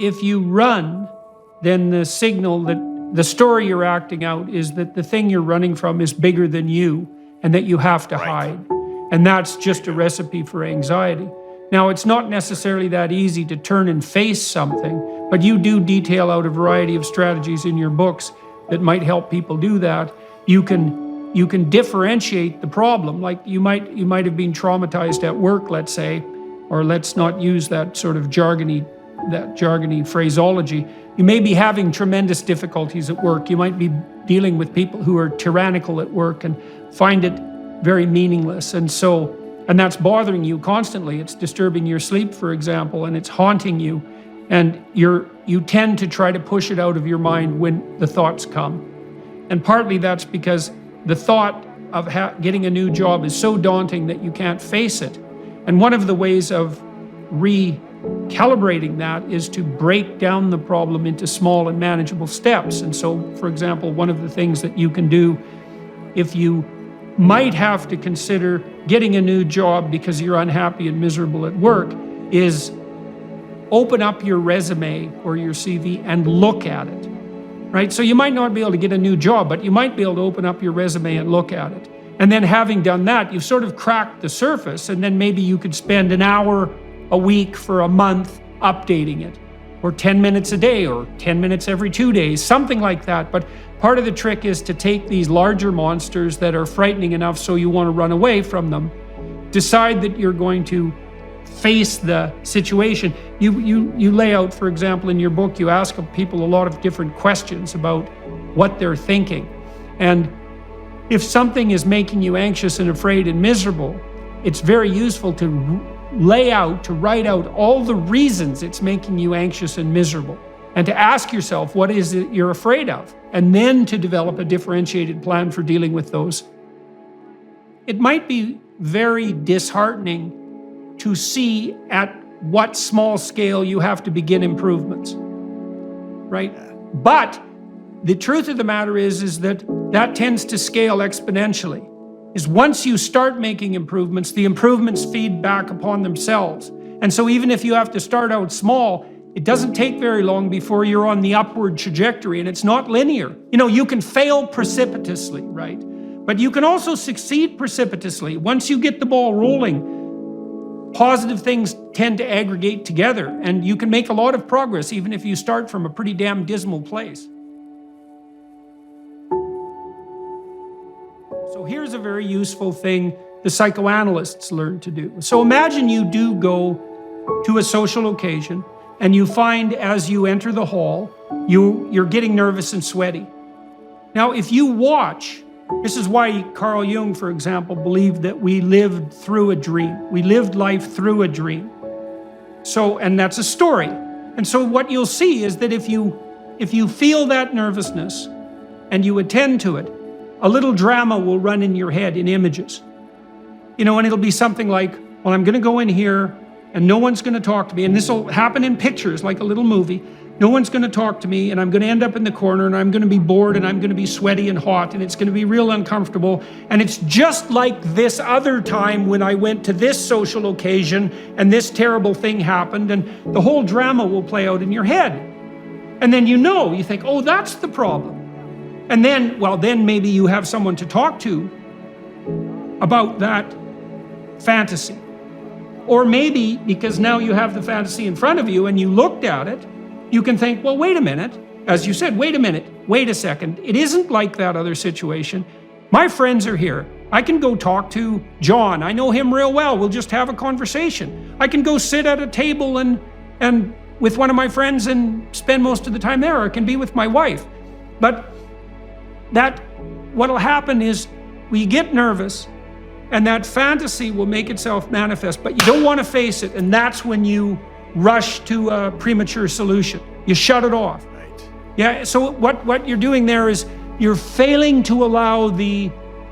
if you run, then the signal that the story you're acting out is that the thing you're running from is bigger than you and that you have to hide. And that's just a recipe for anxiety. Now, it's not necessarily that easy to turn and face something, but you do detail out a variety of strategies in your books that might help people do that. You can differentiate the problem. Like you might have been traumatized at work, let's say, or let's not use that sort of jargony phraseology. You may be having tremendous difficulties at work. You might be dealing with people who are tyrannical at work and find it very meaningless. And that's bothering you constantly. It's disturbing your sleep, for example, and it's haunting you. And you tend to try to push it out of your mind when the thoughts come. And partly that's because the thought of getting a new job is so daunting that you can't face it. And one of the ways of recalibrating that is to break down the problem into small and manageable steps. And so, for example, one of the things that you can do if you might have to consider getting a new job because you're unhappy and miserable at work is open up your resume or your CV and look at it, right? So you might not be able to get a new job, but you might be able to open up your resume and look at it. And then having done that, you've sort of cracked the surface, and then maybe you could spend an hour a week for a month updating it, or 10 minutes a day, or 10 minutes every 2 days, something like that. But part of the trick is to take these larger monsters that are frightening enough so you want to run away from them, decide that you're going to face the situation. You lay out, for example, in your book, you ask people a lot of different questions about what they're thinking. And if something is making you anxious and afraid and miserable, it's very useful to write out all the reasons it's making you anxious and miserable, and to ask yourself, what is it you're afraid of? And then to develop a differentiated plan for dealing with those. It might be very disheartening to see at what small scale you have to begin improvements, right? But the truth of the matter is that tends to scale exponentially. Is once you start making improvements, the improvements feed back upon themselves. And so even if you have to start out small, it doesn't take very long before you're on the upward trajectory, and it's not linear. You know, you can fail precipitously, right? But you can also succeed precipitously. Once you get the ball rolling, positive things tend to aggregate together, and you can make a lot of progress even if you start from a pretty damn dismal place. So here's a very useful thing the psychoanalysts learn to do. So imagine you do go to a social occasion and you find as you enter the hall, you're getting nervous and sweaty. Now, if you watch, this is why Carl Jung, for example, believed that we lived through a dream. We lived life through a dream. So, and that's a story. And so what you'll see is that if you feel that nervousness and you attend to it, a little drama will run in your head in images. You know, and it'll be something like, well, I'm going to go in here and no one's going to talk to me. And this will happen in pictures, like a little movie. No one's going to talk to me, and I'm going to end up in the corner, and I'm going to be bored, and I'm going to be sweaty and hot, and it's going to be real uncomfortable. And it's just like this other time when I went to this social occasion and this terrible thing happened, and the whole drama will play out in your head. And then you think, oh, that's the problem. And then, well, then maybe you have someone to talk to about that fantasy. Or maybe, because now you have the fantasy in front of you and you looked at it, you can think, well, wait a minute. As you said, wait a second. It isn't like that other situation. My friends are here. I can go talk to John. I know him real well. We'll just have a conversation. I can go sit at a table and with one of my friends and spend most of the time there. I can be with my wife. But what'll happen is we get nervous and that fantasy will make itself manifest, but you don't want to face it, and that's when you rush to a premature solution. You shut it off. Right. Yeah, so what you're doing there is you're failing to allow the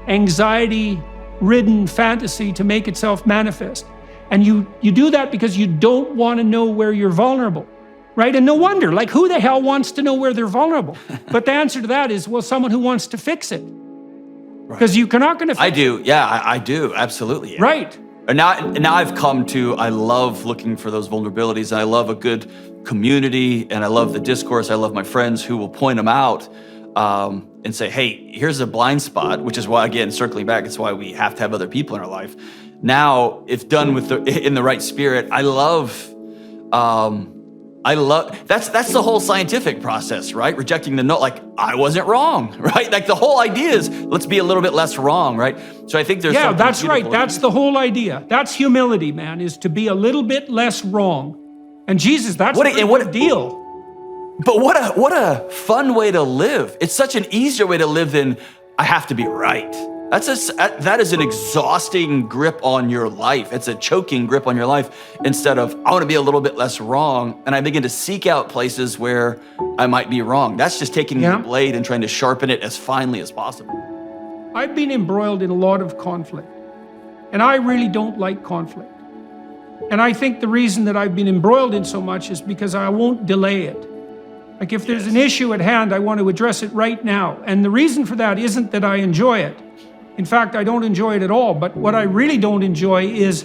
anxiety-ridden fantasy to make itself manifest. And you do that because you don't want to know where you're vulnerable. Right? And no wonder, like, who the hell wants to know where they're vulnerable? But the answer to that is, well, someone who wants to fix it. Because you're not going to fix it. I do. Yeah, I do. Absolutely. Yeah. Right. And now I've come to, I love looking for those vulnerabilities. I love a good community, and I love the discourse. I love my friends who will point them out and say, hey, here's a blind spot, which is why, again, circling back, it's why we have to have other people in our life. Now, if done in the right spirit, I love, that's the whole scientific process, right? Rejecting the no, like, I wasn't wrong, right? Like the whole idea is, let's be a little bit less wrong, right? So I think there's that's right. That's the whole idea. That's humility, man, is to be a little bit less wrong. And Jesus, that's what a deal. But what a fun way to live. It's such an easier way to live than I have to be right. That is an exhausting grip on your life. It's a choking grip on your life instead of, I want to be a little bit less wrong. And I begin to seek out places where I might be wrong. That's just taking the blade and trying to sharpen it as finely as possible. I've been embroiled in a lot of conflict, and I really don't like conflict. And I think the reason that I've been embroiled in so much is because I won't delay it. Like if there's an issue at hand, I want to address it right now. And the reason for that isn't that I enjoy it. In fact, I don't enjoy it at all. But what I really don't enjoy is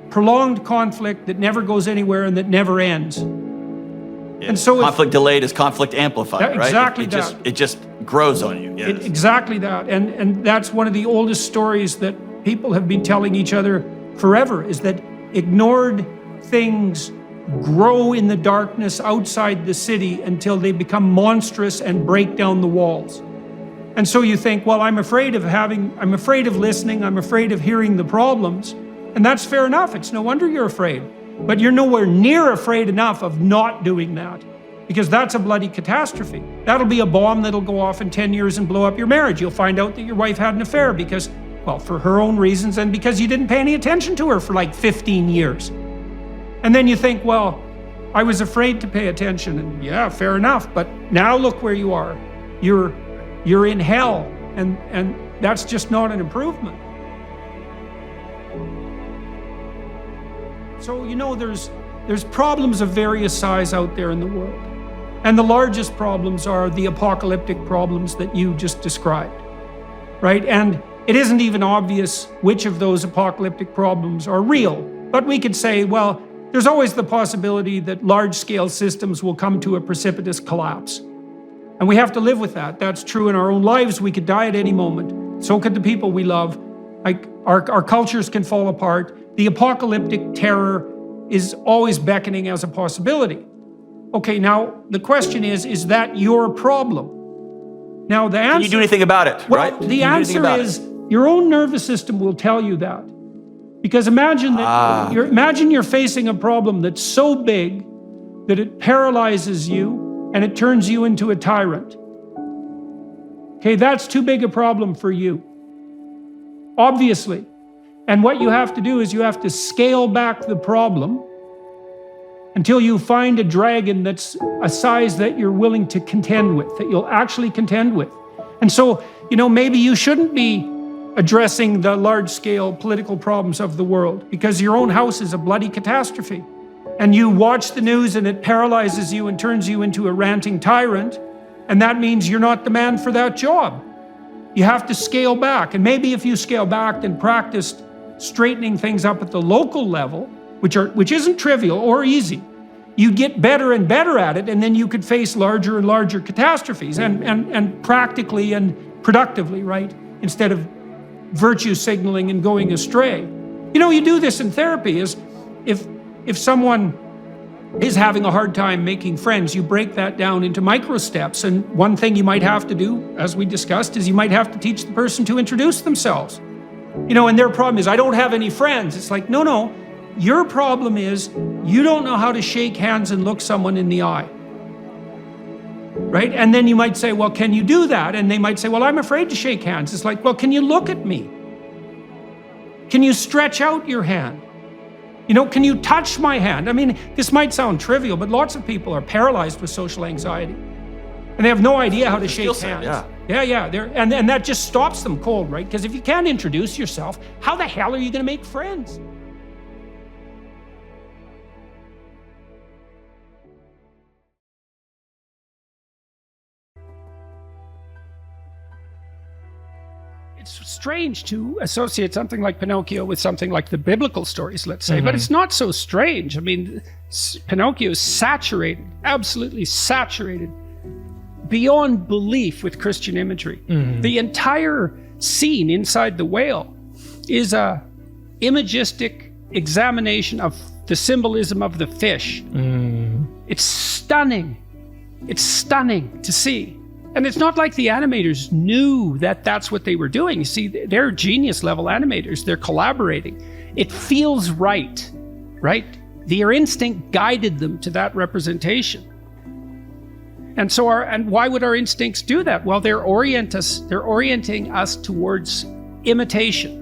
prolonged conflict that never goes anywhere and that never ends. Yeah. And so conflict delayed is conflict amplified, right? Exactly it just grows on you. Yes. Exactly that. And that's one of the oldest stories that people have been telling each other forever, is that ignored things grow in the darkness outside the city until they become monstrous and break down the walls. And so you think, well, I'm afraid of listening, I'm afraid of hearing the problems. And that's fair enough. It's no wonder you're afraid. But you're nowhere near afraid enough of not doing that, because that's a bloody catastrophe. That'll be a bomb that'll go off in 10 years and blow up your marriage. You'll find out that your wife had an affair because, well, for her own reasons and because you didn't pay any attention to her for like 15 years. And then you think, well, I was afraid to pay attention, and yeah, fair enough. But now look where you are. You're in hell, and that's just not an improvement. So, there's problems of various size out there in the world. And the largest problems are the apocalyptic problems that you just described, right? And it isn't even obvious which of those apocalyptic problems are real. But we could say, well, there's always the possibility that large-scale systems will come to a precipitous collapse. And we have to live with that. That's true in our own lives. We could die at any moment. So could the people we love. Like our cultures can fall apart. The apocalyptic terror is always beckoning as a possibility. Okay, now the question is that your problem? Now the answer... Can you do anything about it, right? The answer is your own nervous system will tell you that. Because imagine you're facing a problem that's so big that it paralyzes you and it turns you into a tyrant. Okay, that's too big a problem for you, obviously. And what you have to do is you have to scale back the problem until you find a dragon that's a size that you're willing to contend with, that you'll actually contend with. And so, maybe you shouldn't be addressing the large-scale political problems of the world because your own house is a bloody catastrophe. And you watch the news and it paralyzes you and turns you into a ranting tyrant, and that means you're not the man for that job. You have to scale back. And maybe if you scale back and practiced straightening things up at the local level, which isn't trivial or easy, you'd get better and better at it, and then you could face larger and larger catastrophes and practically and productively, right? Instead of virtue signaling and going astray. You do this in therapy, is if someone is having a hard time making friends, you break that down into micro steps. And one thing you might have to do, as we discussed, is you might have to teach the person to introduce themselves. And their problem is, I don't have any friends. It's like, no. Your problem is you don't know how to shake hands and look someone in the eye. Right? And then you might say, well, can you do that? And they might say, well, I'm afraid to shake hands. It's like, well, can you look at me? Can you stretch out your hand? Can you touch my hand? I mean, this might sound trivial, but lots of people are paralyzed with social anxiety. And they have no idea how to shake hands. Yeah. And that just stops them cold, right? Because if you can't introduce yourself, how the hell are you going to make friends? it's strange to associate something like Pinocchio with something like the biblical stories, let's say, but it's not so strange. I mean, Pinocchio is saturated, absolutely saturated, beyond belief with Christian imagery. The entire scene inside the whale is a imagistic examination of the symbolism of the fish. It's stunning. It's stunning to see. And it's not like the animators knew that that's what they were doing. You see, they're genius level animators. They're collaborating. It feels right, right? Their instinct guided them to that representation. And so and why would our instincts do that? Well, they're orienting us towards imitation.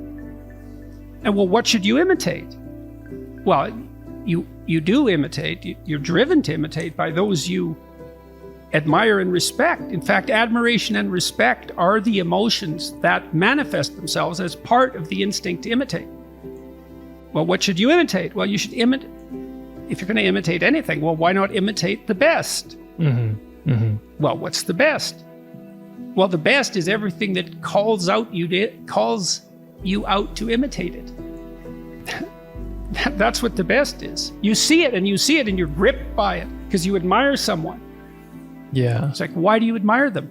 And well, what should you imitate? Well, you do imitate. You're driven to imitate by those you admire and respect. In fact, admiration and respect are the emotions that manifest themselves as part of the instinct to imitate. Well, what should you imitate? Well, you should imitate. If you're going to imitate anything, well, why not imitate the best? Well, what's the best? Well, the best is everything that calls you out to imitate it. That's what the best is. You see it and you're gripped by it because you admire someone. Yeah. It's like, why do you admire them?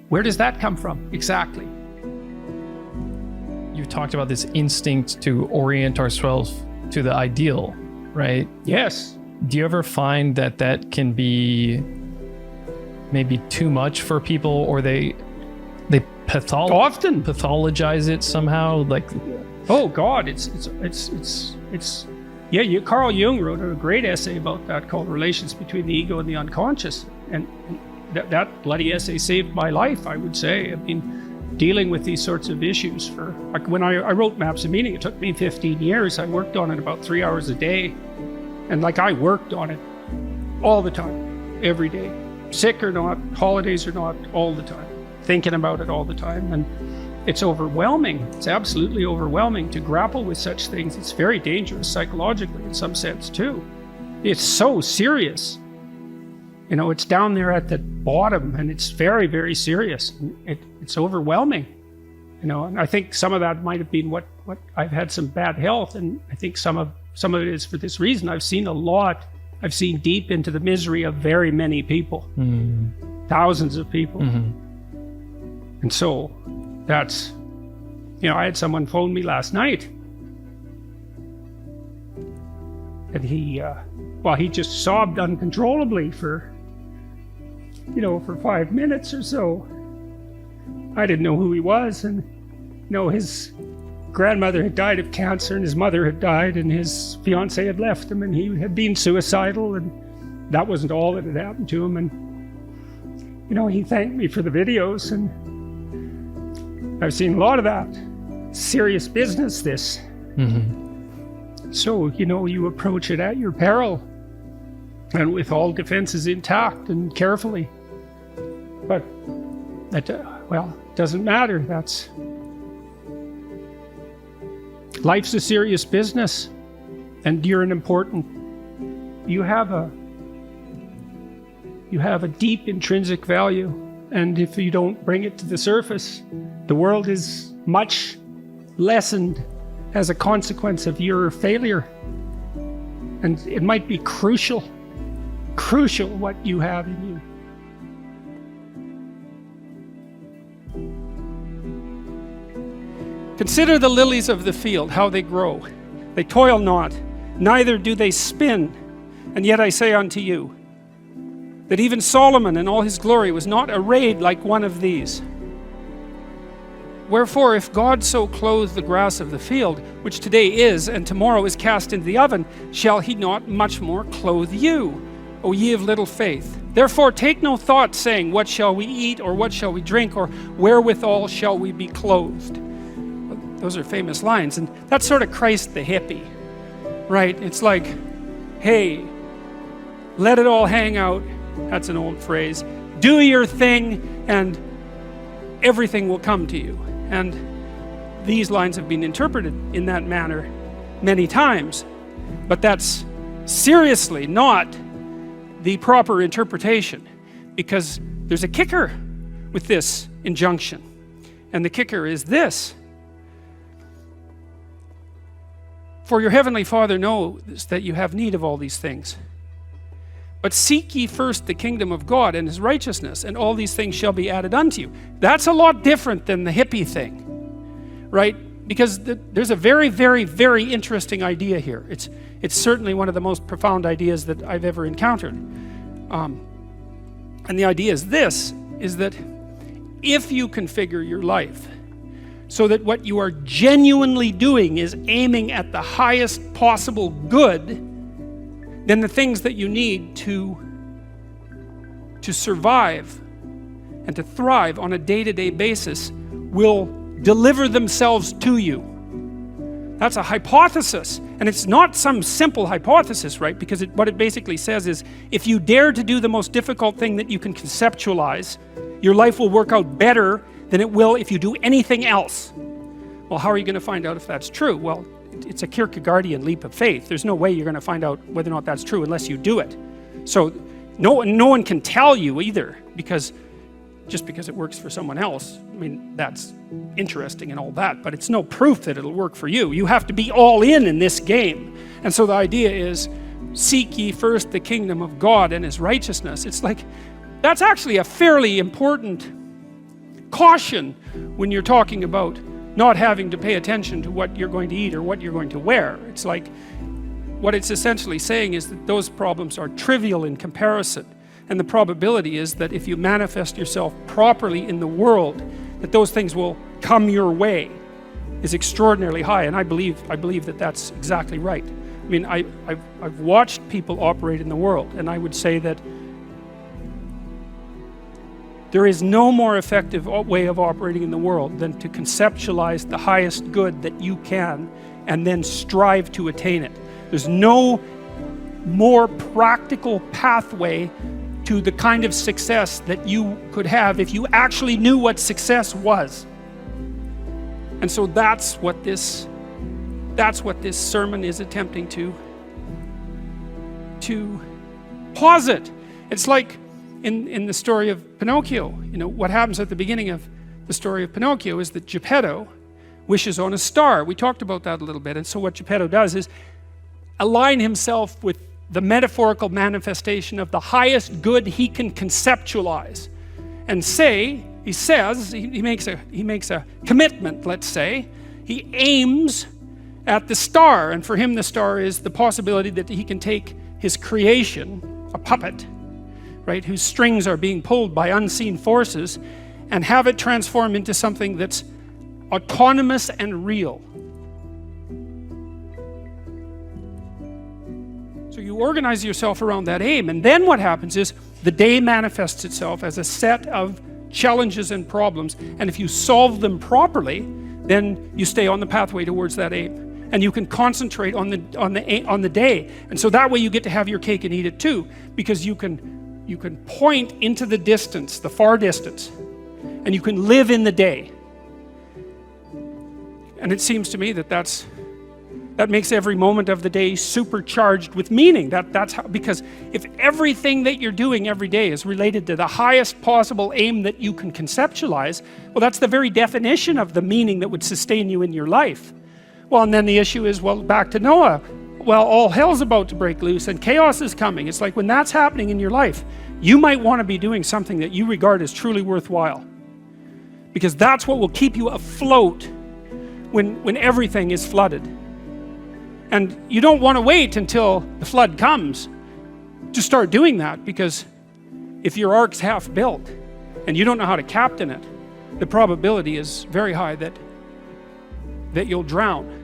Where does that come from? Exactly. You talked about this instinct to orient ourselves to the ideal, right? Yes. Do you ever find that can be maybe too much for people, or they often pathologize it somehow? Like, oh God, it's yeah. Carl Jung wrote a great essay about that called "Relations Between the Ego and the Unconscious," and that bloody essay saved my life, I would say. I mean, dealing with these sorts of issues for, like, when I wrote Maps of Meaning, it took me 15 years. I worked on it about 3 hours a day, and like I worked on it all the time, every day, sick or not, holidays or not, all the time, thinking about it all the time. And it's overwhelming. It's absolutely overwhelming to grapple with such things. It's very dangerous psychologically in some sense too. It's so serious. You know, it's down there at the bottom, and it's very, very serious. It's overwhelming. You know, and I think some of that might have been what I've had some bad health, and I think some of it is for this reason. I've seen deep into the misery of very many people, thousands of people. And so that's, you know, I had someone phone me last night, and he just sobbed uncontrollably for 5 minutes or so. I didn't know who he was, and his grandmother had died of cancer, and his mother had died, and his fiance had left him, and he had been suicidal, and that wasn't all that had happened to him. And he thanked me for the videos, and I've seen a lot of that. Serious business, this. So, you approach it at your peril, and with all defenses intact and carefully. But that, doesn't matter. Life's a serious business, and you have a deep intrinsic value, and if you don't bring it to the surface, the world is much lessened as a consequence of your failure. And it might be crucial what you have in you. Consider the lilies of the field, how they grow. They toil not, neither do they spin. And yet I say unto you, that even Solomon in all his glory was not arrayed like one of these. Wherefore, if God so clothe the grass of the field, which today is, and tomorrow is cast into the oven, shall he not much more clothe you, O ye of little faith? Therefore take no thought, saying, what shall we eat, or what shall we drink, or wherewithal shall we be clothed? Those are famous lines, and that's sort of Christ the hippie, right? It's like, hey, let it all hang out. That's an old phrase. Do your thing, and everything will come to you. And these lines have been interpreted in that manner many times, but that's seriously not the proper interpretation, because there's a kicker with this injunction. And the kicker is this: for your heavenly Father knows that you have need of all these things. But seek ye first the kingdom of God and his righteousness, and all these things shall be added unto you. That's a lot different than the hippie thing, right? Because there's a very, very, very interesting idea here. It's certainly one of the most profound ideas that I've ever encountered. And the idea is this, is that if you configure your life so that what you are genuinely doing is aiming at the highest possible good, then the things that you need to survive and to thrive on a day-to-day basis will deliver themselves to you. That's a hypothesis, and it's not some simple hypothesis, right? Because what it basically says is, if you dare to do the most difficult thing that you can conceptualize, your life will work out better than it will if you do anything else. Well, how are you going to find out if that's true? Well, it's a Kierkegaardian leap of faith. There's no way you're going to find out whether or not that's true unless you do it. So no one can tell you either, because just because it works for someone else, I mean, that's interesting and all that, but it's no proof that it'll work for you. You have to be all in this game. And so the idea is, seek ye first the kingdom of God and his righteousness. It's like, that's actually a fairly important caution when you're talking about not having to pay attention to what you're going to eat or what you're going to wear. It's like, what it's essentially saying is that those problems are trivial in comparison. And the probability is that if you manifest yourself properly in the world, that those things will come your way is extraordinarily high. And I believe that that's exactly right. I mean, I've watched people operate in the world, and I would say that there is no more effective way of operating in the world than to conceptualize the highest good that you can and then strive to attain it. There's no more practical pathway to the kind of success that you could have if you actually knew what success was. And so that's what this sermon is attempting to posit. It's like in the story of Pinocchio. You know, what happens at the beginning of the story of Pinocchio is that Geppetto wishes on a star. We talked about that a little bit. And so what Geppetto does is align himself with the metaphorical manifestation of the highest good he can conceptualize, and he makes a commitment. Let's say he aims at the star, and for him the star is the possibility that he can take his creation, a puppet, right, whose strings are being pulled by unseen forces, and have it transform into something that's autonomous and real. So you organize yourself around that aim, and then what happens is the day manifests itself as a set of challenges and problems, and if you solve them properly, then you stay on the pathway towards that aim, and you can concentrate on the day, and so that way you get to have your cake and eat it too, because you can point into the distance, the far distance, and you can live in the day. And it seems to me that makes every moment of the day supercharged with meaning. That's how, because if everything that you're doing every day is related to the highest possible aim that you can conceptualize, well, that's the very definition of the meaning that would sustain you in your life. Well, and then the issue is, well, back to Noah. Well, all hell's about to break loose and chaos is coming. It's like when that's happening in your life, you might want to be doing something that you regard as truly worthwhile, because that's what will keep you afloat when everything is flooded. And you don't want to wait until the flood comes to start doing that, because if your ark's half built and you don't know how to captain it, the probability is very high that you'll drown.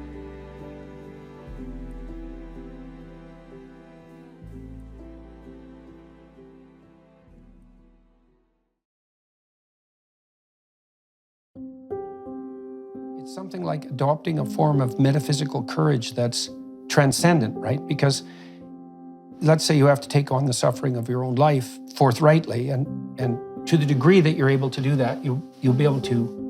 It's something like adopting a form of metaphysical courage that's transcendent, right? Because let's say you have to take on the suffering of your own life forthrightly, and to the degree that you're able to do that, you'll be able to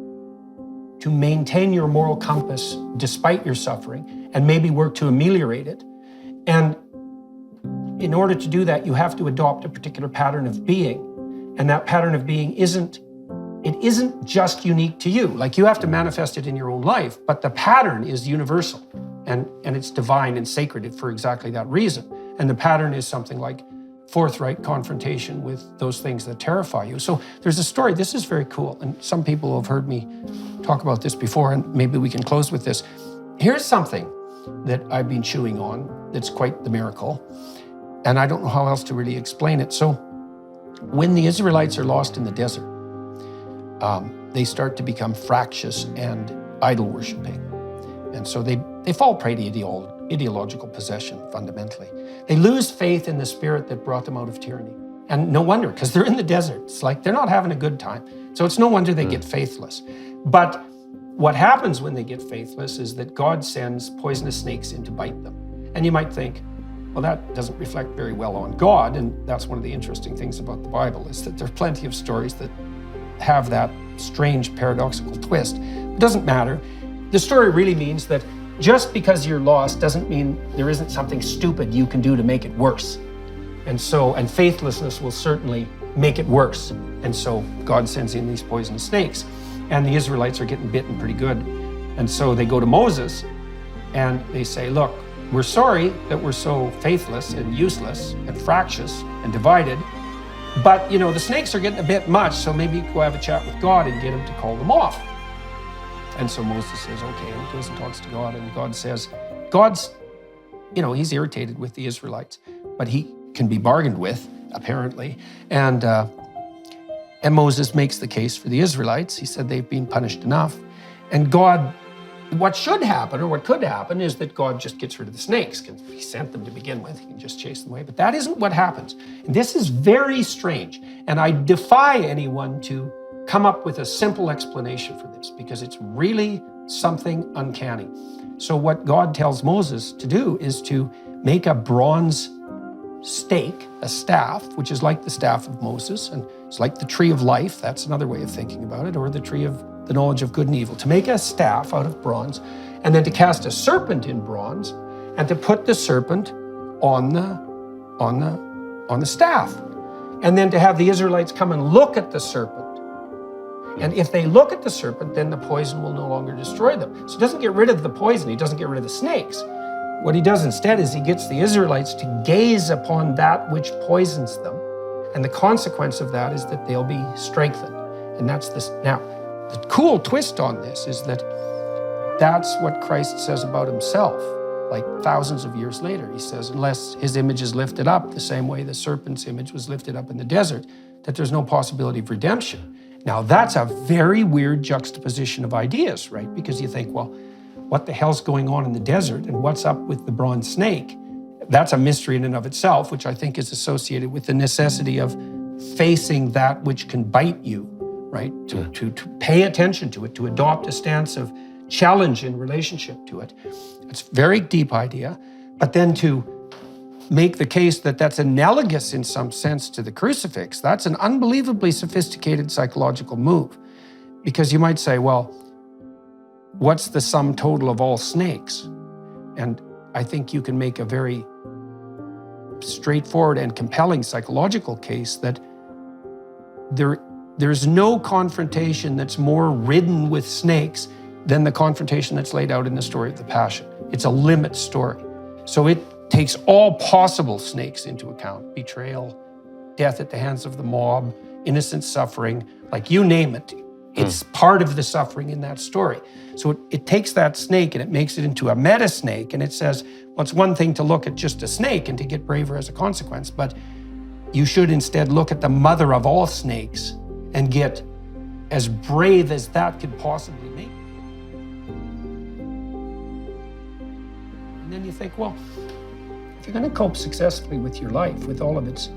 maintain your moral compass despite your suffering, and maybe work to ameliorate it. And in order to do that, you have to adopt a particular pattern of being, and that pattern of being isn't it isn't just unique to you. Like, you have to manifest it in your own life, but the pattern is universal, and it's divine and sacred for exactly that reason. And the pattern is something like forthright confrontation with those things that terrify you. So there's a story, this is very cool, and some people have heard me talk about this before, and maybe we can close with this. Here's something that I've been chewing on that's quite the miracle, and I don't know how else to really explain it. So when the Israelites are lost in the desert, they start to become fractious and idol worshiping. And so they fall prey to ideological possession, fundamentally. They lose faith in the spirit that brought them out of tyranny. And no wonder, because they're in the desert. It's like they're not having a good time. So it's no wonder they get faithless. But what happens when they get faithless is that God sends poisonous snakes in to bite them. And you might think, well, that doesn't reflect very well on God. And that's one of the interesting things about the Bible, is that there are plenty of stories that have that strange paradoxical twist. It doesn't matter. The story really means that just because you're lost doesn't mean there isn't something stupid you can do to make it worse. And faithlessness will certainly make it worse. And so God sends in these poisonous snakes, and the Israelites are getting bitten pretty good. And so they go to Moses and they say, look, we're sorry that we're so faithless and useless and fractious and divided, but the snakes are getting a bit much, so maybe you could go have a chat with God and get him to call them off. And so Moses says, okay, and he goes and talks to God, and God says, he's irritated with the Israelites, but he can be bargained with, apparently. And Moses makes the case for the Israelites. He said they've been punished enough. And God, what should happen, or what could happen, is that God just gets rid of the snakes, because he sent them to begin with. He can just chase them away. But that isn't what happens. And this is very strange. And I defy anyone to come up with a simple explanation for this, because it's really something uncanny. So what God tells Moses to do is to make a bronze stake, a staff, which is like the staff of Moses, and it's like the tree of life. That's another way of thinking about it, or the tree of the knowledge of good and evil. To make a staff out of bronze, and then to cast a serpent in bronze, and to put the serpent on the staff, and then to have the Israelites come and look at the serpent. And if they look at the serpent, then the poison will no longer destroy them. So he doesn't get rid of the poison, he doesn't get rid of the snakes. What he does instead is he gets the Israelites to gaze upon that which poisons them. And the consequence of that is that they'll be strengthened. And that's this. Now, the cool twist on this is that that's what Christ says about himself, like thousands of years later. He says, unless his image is lifted up the same way the serpent's image was lifted up in the desert, that there's no possibility of redemption. Now, that's a very weird juxtaposition of ideas, right? Because you think, well, what the hell's going on in the desert, and what's up with the bronze snake? That's a mystery in and of itself, which I think is associated with the necessity of facing that which can bite you, right? To pay attention to it, to adopt a stance of challenge in relationship to it. It's a very deep idea, but then to make the case that that's analogous in some sense to the crucifix, that's an unbelievably sophisticated psychological move. Because you might say, well, what's the sum total of all snakes? And I think you can make a very straightforward and compelling psychological case that there's no confrontation that's more ridden with snakes than the confrontation that's laid out in the story of the Passion. It's a limit story. So it takes all possible snakes into account: betrayal, death at the hands of the mob, innocent suffering, like you name it. It's part of the suffering in that story. So it takes that snake and it makes it into a meta snake, and it says, well, it's one thing to look at just a snake and to get braver as a consequence, but you should instead look at the mother of all snakes and get as brave as that could possibly make. And then you think, well, if you're going to cope successfully with your life, with all of its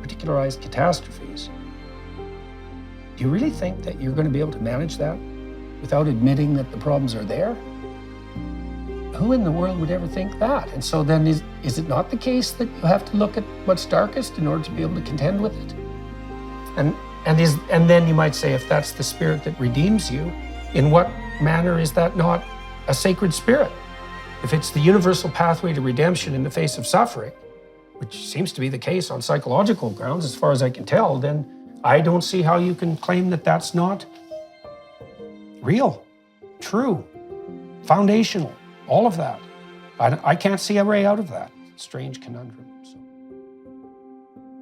particularized catastrophes, do you really think that you're going to be able to manage that without admitting that the problems are there? Who in the world would ever think that? And so then is it not the case that you have to look at what's darkest in order to be able to contend with it? And then you might say, if that's the spirit that redeems you, in what manner is that not a sacred spirit? If it's the universal pathway to redemption in the face of suffering, which seems to be the case on psychological grounds, as far as I can tell, then I don't see how you can claim that that's not real, true, foundational, all of that. I can't see a way out of that strange conundrum. So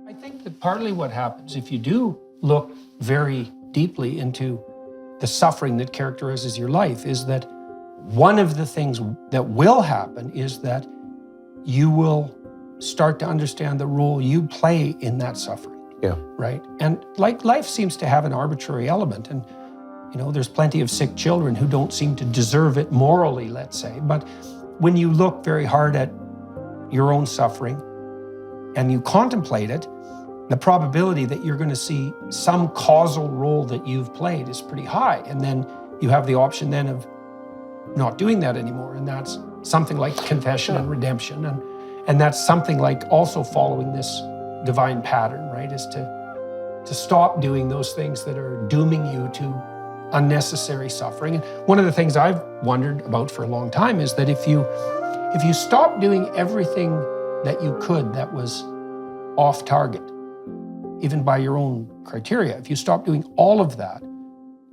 I think that partly what happens, if you do look very deeply into the suffering that characterizes your life, is that one of the things that will happen is that you will start to understand the role you play in that suffering. Yeah. Right? And like life seems to have an arbitrary element, and there's plenty of sick children who don't seem to deserve it morally, let's say. But when you look very hard at your own suffering and you contemplate it, the probability that you're going to see some causal role that you've played is pretty high. And then you have the option then of not doing that anymore. And that's something like confession and redemption. And that's something like also following this divine pattern, right? Is to stop doing those things that are dooming you to unnecessary suffering. And one of the things I've wondered about for a long time is that if you stop doing everything that you could that was off target, even by your own criteria, if you stop doing all of that,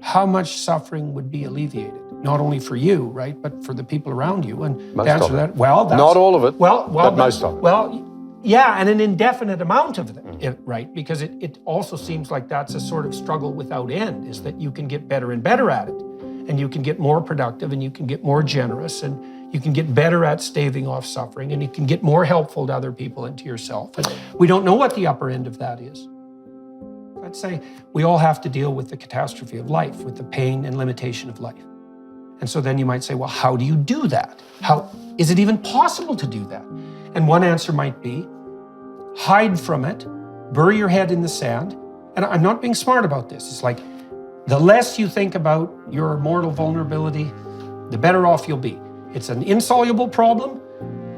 how much suffering would be alleviated? Not only for you, right, but for the people around you. And Most the answer of to it. that, well, that's, Not all of it, well, but most of it. Well, yeah, and an indefinite amount of it, right? Because it also seems like that's a sort of struggle without end, is that you can get better and better at it, and you can get more productive, and you can get more generous, and you can get better at staving off suffering, and you can get more helpful to other people and to yourself. And we don't know what the upper end of that is. I'd say we all have to deal with the catastrophe of life, with the pain and limitation of life. And so then you might say, well, how do you do that? How is it even possible to do that? And one answer might be, hide from it, bury your head in the sand. And I'm not being smart about this. It's like, the less you think about your mortal vulnerability, the better off you'll be. It's an insoluble problem.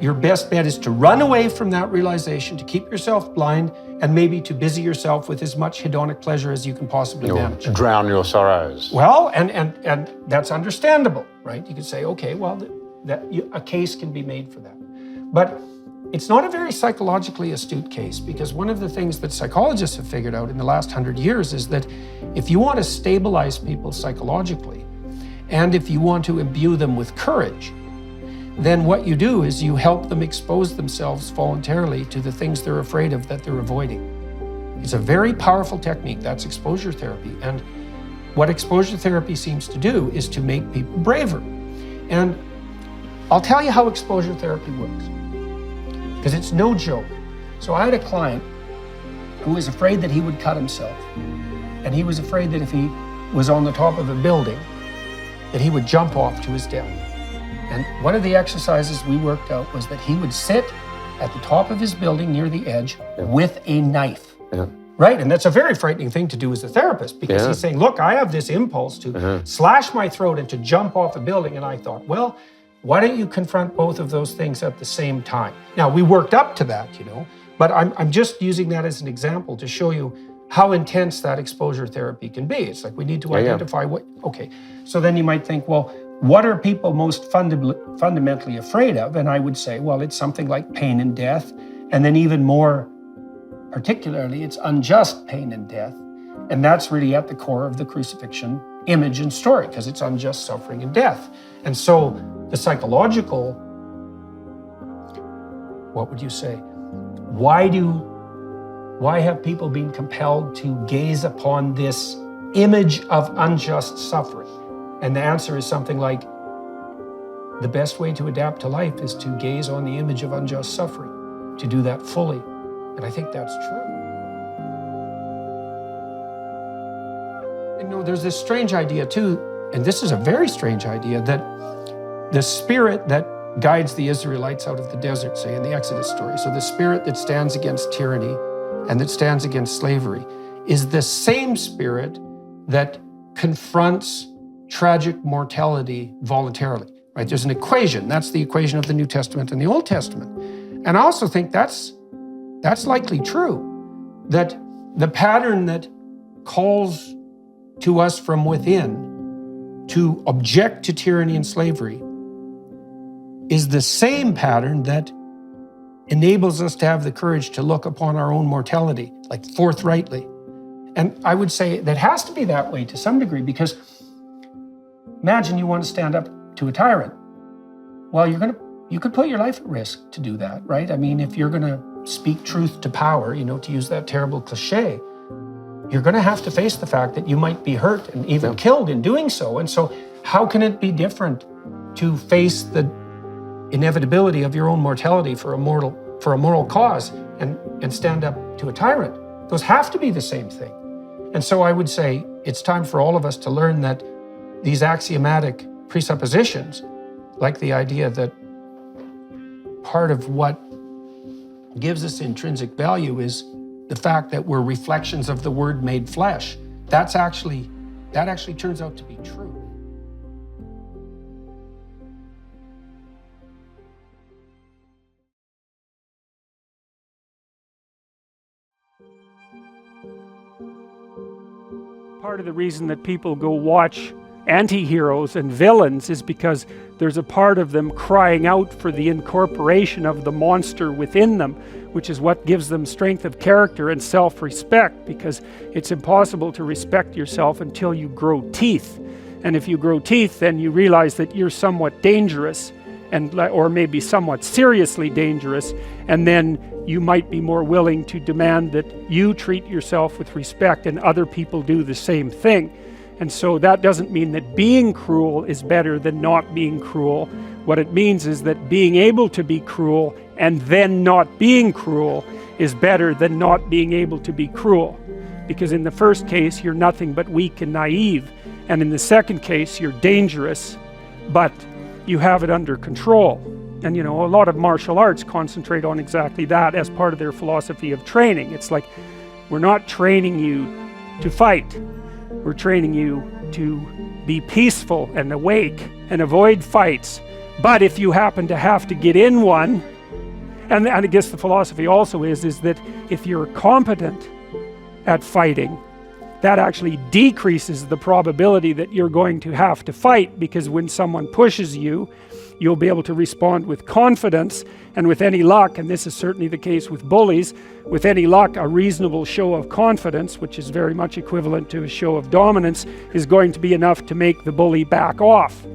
Your best bet is to run away from that realization, to keep yourself blind, and maybe to busy yourself with as much hedonic pleasure as you can possibly manage. Drown your sorrows. Well, and that's understandable, right? You could say, okay, well, a case can be made for that. But it's not a very psychologically astute case, because one of the things that psychologists have figured out in the last 100 years is that if you want to stabilize people psychologically, and if you want to imbue them with courage, then what you do is you help them expose themselves voluntarily to the things they're afraid of that they're avoiding. It's a very powerful technique. That's exposure therapy. And what exposure therapy seems to do is to make people braver. And I'll tell you how exposure therapy works, because it's no joke. So I had a client who was afraid that he would cut himself. And he was afraid that if he was on the top of a building, that he would jump off to his death. And one of the exercises we worked out was that he would sit at the top of his building near the edge with a knife. Yeah. Right? And that's a very frightening thing to do as a therapist, because he's saying, look, I have this impulse to slash my throat and to jump off a building. And I thought, well, why don't you confront both of those things at the same time? Now, we worked up to that, but I'm just using that as an example to show you how intense that exposure therapy can be. It's like we need to identify what, okay. So then you might think, well, what are people most fundamentally afraid of? And I would say, well, it's something like pain and death. And then even more particularly, it's unjust pain and death. And that's really at the core of the crucifixion image and story, because it's unjust suffering and death. And so the psychological, what would you say? Why have people been compelled to gaze upon this image of unjust suffering? And the answer is something like, the best way to adapt to life is to gaze on the image of unjust suffering, to do that fully. And I think that's true. There's this strange idea too, and this is a very strange idea, that the spirit that guides the Israelites out of the desert, say in the Exodus story, so the spirit that stands against tyranny and that stands against slavery, is the same spirit that confronts tragic mortality voluntarily, right? There's an equation. That's the equation of the New Testament and the Old Testament. And I also think that's likely true, that the pattern that calls to us from within to object to tyranny and slavery is the same pattern that enables us to have the courage to look upon our own mortality, like forthrightly, And I would say that has to be that way to some degree, because imagine you want to stand up to a tyrant. Well, you could put your life at risk to do that, right? I mean, if you're going to speak truth to power, to use that terrible cliche, you're going to have to face the fact that you might be hurt and even killed in doing so. And so how can it be different to face the inevitability of your own mortality for a moral cause and stand up to a tyrant? Those have to be the same thing. And so I would say it's time for all of us to learn that these axiomatic presuppositions, like the idea that part of what gives us intrinsic value is the fact that we're reflections of the Word made flesh, that actually turns out to be true. Part of the reason that people go watch anti-heroes and villains is because there's a part of them crying out for the incorporation of the monster within them, which is what gives them strength of character and self-respect, because it's impossible to respect yourself until you grow teeth. And if you grow teeth, then you realize that you're somewhat dangerous, or maybe somewhat seriously dangerous, and then you might be more willing to demand that you treat yourself with respect and other people do the same thing. And so that doesn't mean that being cruel is better than not being cruel. What it means is that being able to be cruel and then not being cruel is better than not being able to be cruel. Because in the first case, you're nothing but weak and naive. And in the second case, you're dangerous, but you have it under control. And a lot of martial arts concentrate on exactly that as part of their philosophy of training. It's like, we're not training you to fight. We're training you to be peaceful and awake and avoid fights. But if you happen to have to get in one, and I guess the philosophy also is that if you're competent at fighting, that actually decreases the probability that you're going to have to fight, because when someone pushes you, you'll be able to respond with confidence, and with any luck, and this is certainly the case with bullies, with any luck, a reasonable show of confidence, which is very much equivalent to a show of dominance, is going to be enough to make the bully back off.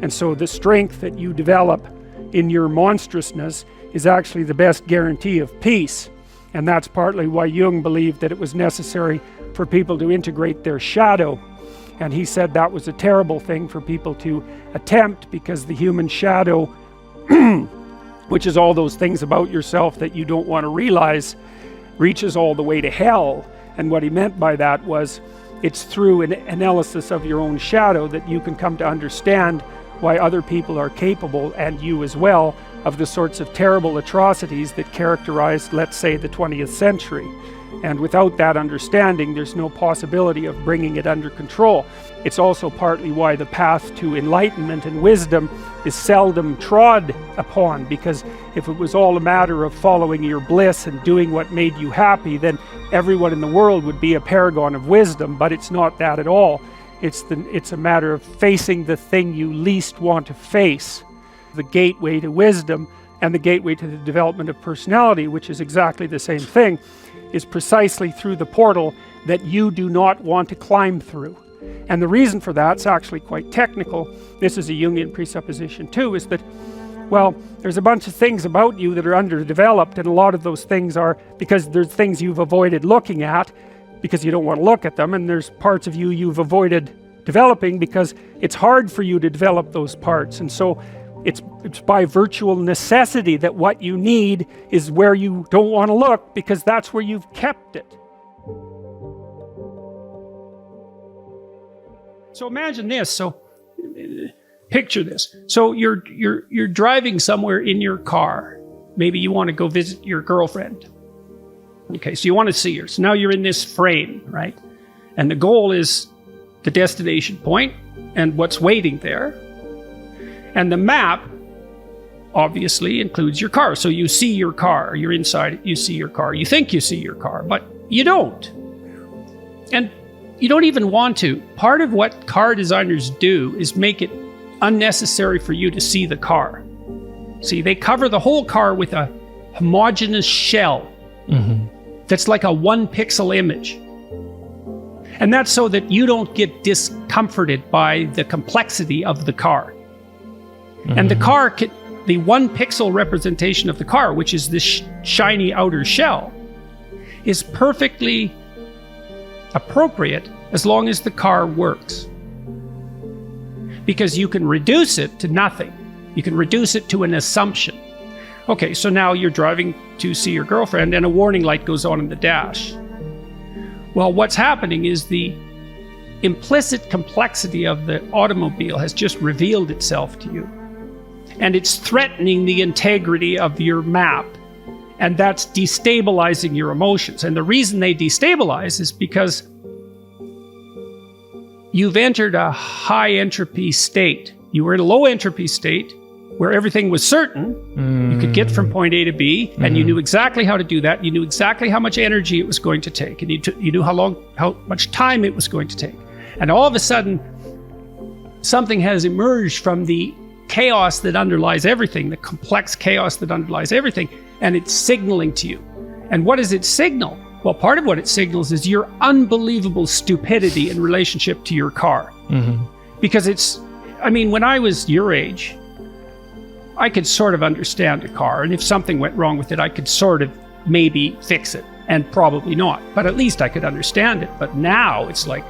And so the strength that you develop in your monstrousness is actually the best guarantee of peace. And that's partly why Jung believed that it was necessary for people to integrate their shadow. And he said that was a terrible thing for people to attempt, because the human shadow, which is all those things about yourself that you don't want to realize, reaches all the way to hell. And what he meant by that was, it's through an analysis of your own shadow that you can come to understand why other people are capable, and you as well, of the sorts of terrible atrocities that characterized, let's say, the 20th century. And without that understanding, there's no possibility of bringing it under control. It's also partly why the path to enlightenment and wisdom is seldom trod upon, because if it was all a matter of following your bliss and doing what made you happy, then everyone in the world would be a paragon of wisdom. But it's not that at all. It's a matter of facing the thing you least want to face. The gateway to wisdom and the gateway to the development of personality, which is exactly the same thing, is precisely through the portal that you do not want to climb through. And the reason for that's actually quite technical. This is a Jungian presupposition too, is that, well, there's a bunch of things about you that are underdeveloped, and a lot of those things are because there's things you've avoided looking at because you don't want to look at them, and there's parts of you you've avoided developing because it's hard for you to develop those parts. And so it's by virtual necessity that what you need is where you don't want to look, because that's where you've kept it. So imagine this. So picture this. So you're driving somewhere in your car. Maybe you want to go visit your girlfriend. Okay, so you want to see her. So now you're in this frame, right? And the goal is the destination point and what's waiting there. And the map obviously includes your car. So you see your car, you're inside it, you see your car. You think you see your car, but you don't. And you don't even want to. Part of what car designers do is make it unnecessary for you to see the car. See, they cover the whole car with a homogeneous shell that's like a 1 pixel image. And that's so that you don't get discomforted by the complexity of the car. And the car, the 1 pixel representation of the car, which is this shiny outer shell, is perfectly appropriate as long as the car works. Because you can reduce it to nothing. You can reduce it to an assumption. Okay, so now you're driving to see your girlfriend and a warning light goes on in the dash. Well, what's happening is the implicit complexity of the automobile has just revealed itself to you. And it's threatening the integrity of your map. And that's destabilizing your emotions. And the reason they destabilize is because you've entered a high entropy state. You were in a low entropy state where everything was certain. You could get from point A to B, and you knew exactly how to do that. You knew exactly how much energy it was going to take, and you knew how much time it was going to take. And all of a sudden, something has emerged from the chaos that underlies everything, the complex chaos that underlies everything, and it's signaling to you. And what does it signal? Well, part of what it signals is your unbelievable stupidity in relationship to your car. Because when I was your age, I could sort of understand a car, and if something went wrong with it, I could sort of maybe fix it, and probably not, but at least I could understand it. But now it's like,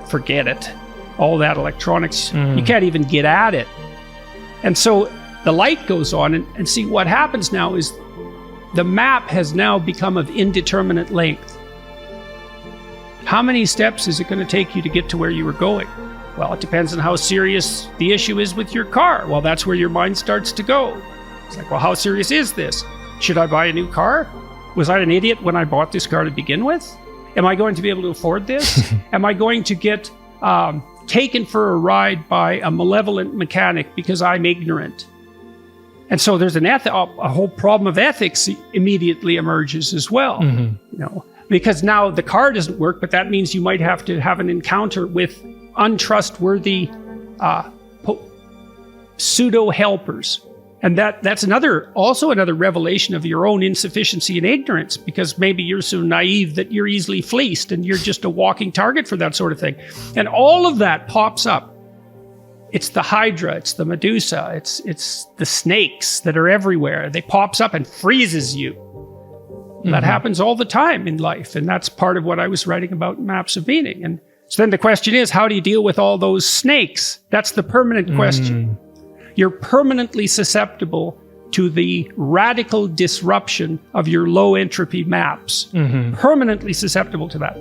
forget it. All that electronics, you can't even get at it. And so the light goes on, and see what happens now is the map has now become of indeterminate length. How many steps is it going to take you to get to where you were going? Well, it depends on how serious the issue is with your car. Well, that's where your mind starts to go. It's like, well, how serious is this? Should I buy a new car? Was I an idiot when I bought this car to begin with? Am I going to be able to afford this? Am I going to get taken for a ride by a malevolent mechanic because I'm ignorant? And so there's a whole problem of ethics immediately emerges as well. Because now the car doesn't work, but that means you might have to have an encounter with untrustworthy pseudo helpers. And that's also another revelation of your own insufficiency and ignorance, because maybe you're so naive that you're easily fleeced and you're just a walking target for that sort of thing. And all of that pops up. It's the Hydra, it's the Medusa, it's the snakes that are everywhere. They pops up and freezes you. That happens all the time in life, and that's part of what I was writing about in Maps of Meaning. And so then the question is, how do you deal with all those snakes? That's the permanent question. You're permanently susceptible to the radical disruption of your low entropy maps. Permanently susceptible to that.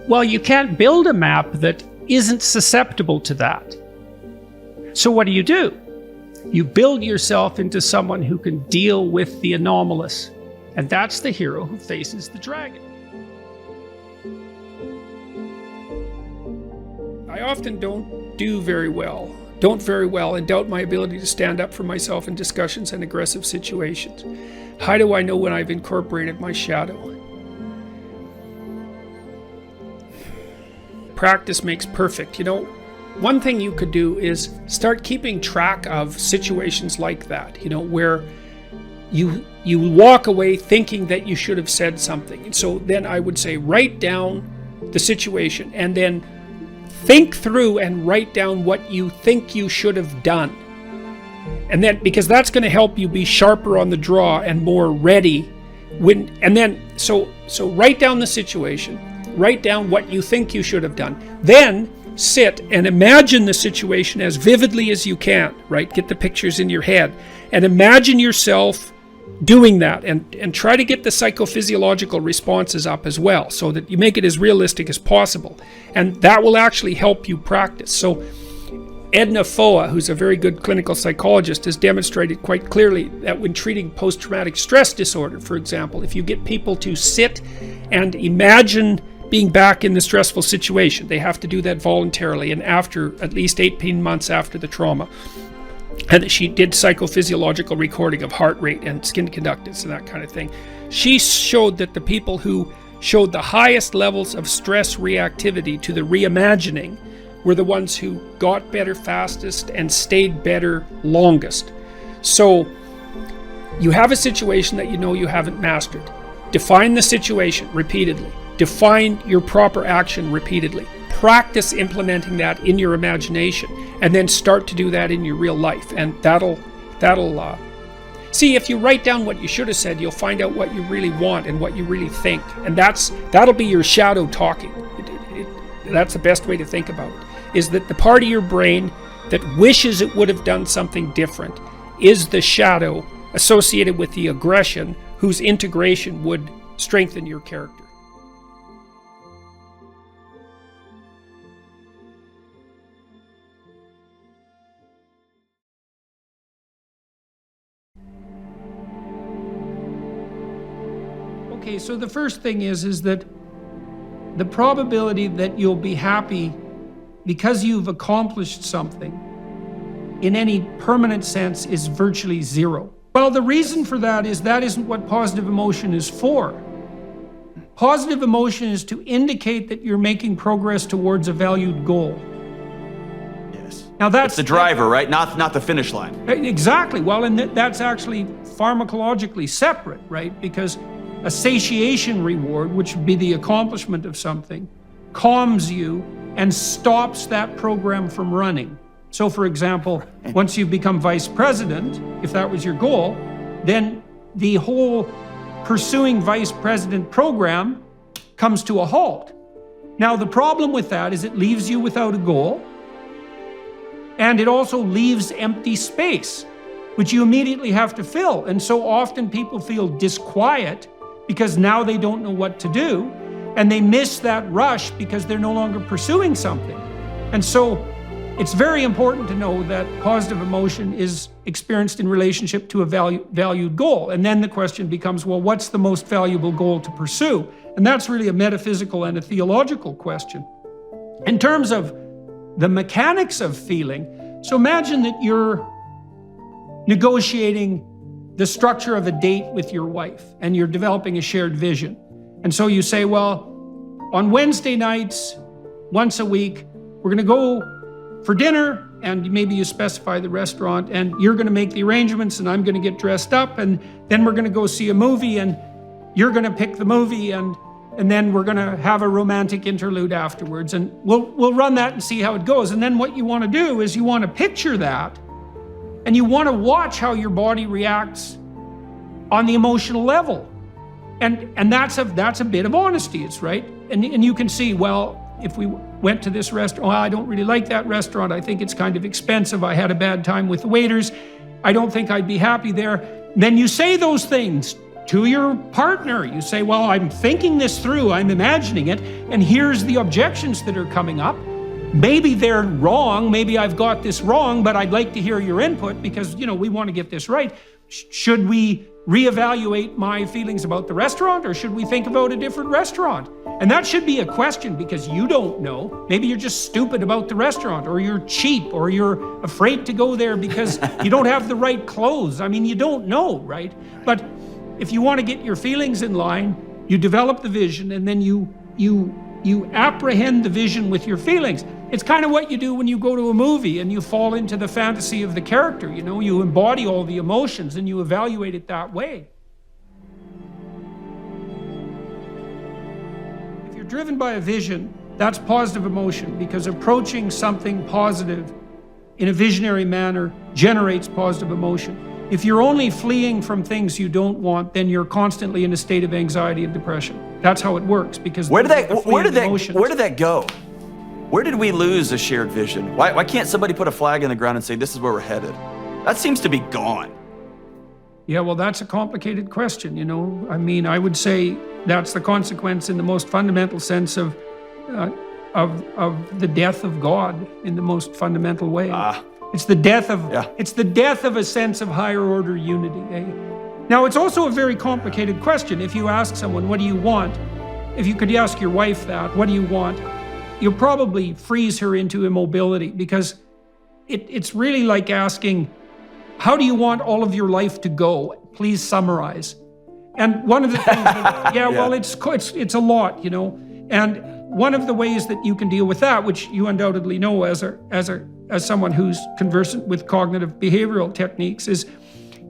Well, you can't build a map that isn't susceptible to that. So what do? You build yourself into someone who can deal with the anomalous. And that's the hero who faces the dragon. I often don't very well and doubt my ability to stand up for myself in discussions and aggressive situations. How do I know when I've incorporated my shadow? Practice makes perfect. One thing you could do is start keeping track of situations like that, where you walk away thinking that you should have said something. And so then I would say, write down the situation and then think through and write down what you think you should have done. And then, because that's going to help you be sharper on the draw and more ready so write down the situation, write down what you think you should have done. Then sit and imagine the situation as vividly as you can, right? Get the pictures in your head and imagine yourself doing that, and try to get the psychophysiological responses up as well, so that you make it as realistic as possible. And that will actually help you practice. So Edna Foa, who's a very good clinical psychologist, has demonstrated quite clearly that when treating post-traumatic stress disorder, for example, if you get people to sit and imagine being back in the stressful situation, they have to do that voluntarily and after at least 18 months after the trauma. And she did psychophysiological recording of heart rate and skin conductance and that kind of thing. She showed that the people who showed the highest levels of stress reactivity to the reimagining were the ones who got better fastest and stayed better longest. So you have a situation that you know you haven't mastered. Define the situation repeatedly. Define your proper action repeatedly. Practice implementing that in your imagination, and then start to do that in your real life. And that'll see, if you write down what you should have said, you'll find out what you really want and what you really think. And that'll be your shadow talking. That's the best way to think about it, is that the part of your brain that wishes it would have done something different is the shadow associated with the aggression, whose integration would strengthen your character. Okay, so the first thing is that the probability that you'll be happy because you've accomplished something in any permanent sense is virtually zero. Well, the reason for that isn't what positive emotion is for. Positive emotion is to indicate that you're making progress towards a valued goal. Yes. Now that's the driver, right? Not the finish line. Exactly. Well, and that's actually pharmacologically separate, right? Because a satiation reward, which would be the accomplishment of something, calms you and stops that program from running. So for example, once you've become vice president, if that was your goal, then the whole pursuing vice president program comes to a halt. Now the problem with that is it leaves you without a goal, and it also leaves empty space, which you immediately have to fill. And so often people feel disquiet because now they don't know what to do, and they miss that rush because they're no longer pursuing something. And so it's very important to know that positive emotion is experienced in relationship to a valued goal. And then the question becomes, well, what's the most valuable goal to pursue? And that's really a metaphysical and a theological question. In terms of the mechanics of feeling, so imagine that you're negotiating the structure of a date with your wife, and you're developing a shared vision. And so you say, well, on Wednesday nights, once a week, we're going to go for dinner, and maybe you specify the restaurant, and you're going to make the arrangements, and I'm going to get dressed up, and then we're going to go see a movie, and you're going to pick the movie, and then we're going to have a romantic interlude afterwards, and we'll run that and see how it goes. And then what you want to do is you want to picture that, and you want to watch how your body reacts on the emotional level. And that's a bit of honesty, it's right. And you can see, well, if we went to this restaurant, I don't really like that restaurant. I think it's kind of expensive. I had a bad time with the waiters. I don't think I'd be happy there. Then you say those things to your partner. You say, well, I'm thinking this through. I'm imagining it. And here's the objections that are coming up. Maybe they're wrong. Maybe I've got this wrong, but I'd like to hear your input because, we want to get this right. Should we reevaluate my feelings about the restaurant, or should we think about a different restaurant? And that should be a question, because you don't know. Maybe you're just stupid about the restaurant, or you're cheap, or you're afraid to go there because you don't have the right clothes. I mean, you don't know, right? But if you want to get your feelings in line, you develop the vision, and then you apprehend the vision with your feelings. It's kind of what you do when you go to a movie and you fall into the fantasy of the character. You embody all the emotions and you evaluate it that way. If you're driven by a vision, that's positive emotion, because approaching something positive in a visionary manner generates positive emotion. If you're only fleeing from things you don't want, then you're constantly in a state of anxiety and depression. That's how it works, because where did that go? Where did we lose a shared vision? Why can't somebody put a flag in the ground and say, this is where we're headed? That seems to be gone. Yeah, well, that's a complicated question, I mean, I would say that's the consequence in the most fundamental sense of the death of God in the most fundamental way. It's the death of a sense of higher order unity. Now, it's also a very complicated question. If you ask someone, what do you want? If you could ask your wife that, what do you want? You'll probably freeze her into immobility, because it's really like asking, how do you want all of your life to go? Please summarize. And one of the things that, well, it's a lot, And one of the ways that you can deal with that, which you undoubtedly know as someone who's conversant with cognitive behavioral techniques, is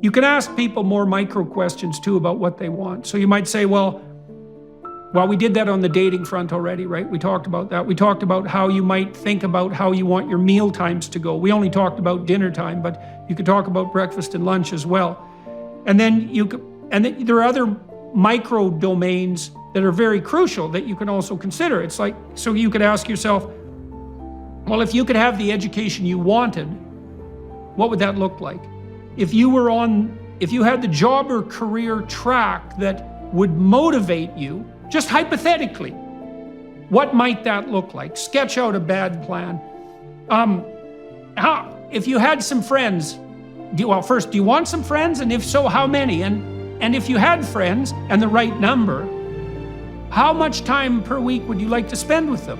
You can ask people more micro questions too about what they want. So you might say, well, we did that on the dating front already, right? We talked about that. We talked about how you might think about how you want your meal times to go. We only talked about dinner time, but you could talk about breakfast and lunch as well. And then there are other micro domains that are very crucial that you can also consider. It's like, so you could ask yourself, well, if you could have the education you wanted, what would that look like? If you had the job or career track that would motivate you, just hypothetically, what might that look like? Sketch out a bad plan. If you had some friends, first, do you want some friends? And if so, how many? And if you had friends and the right number, how much time per week would you like to spend with them?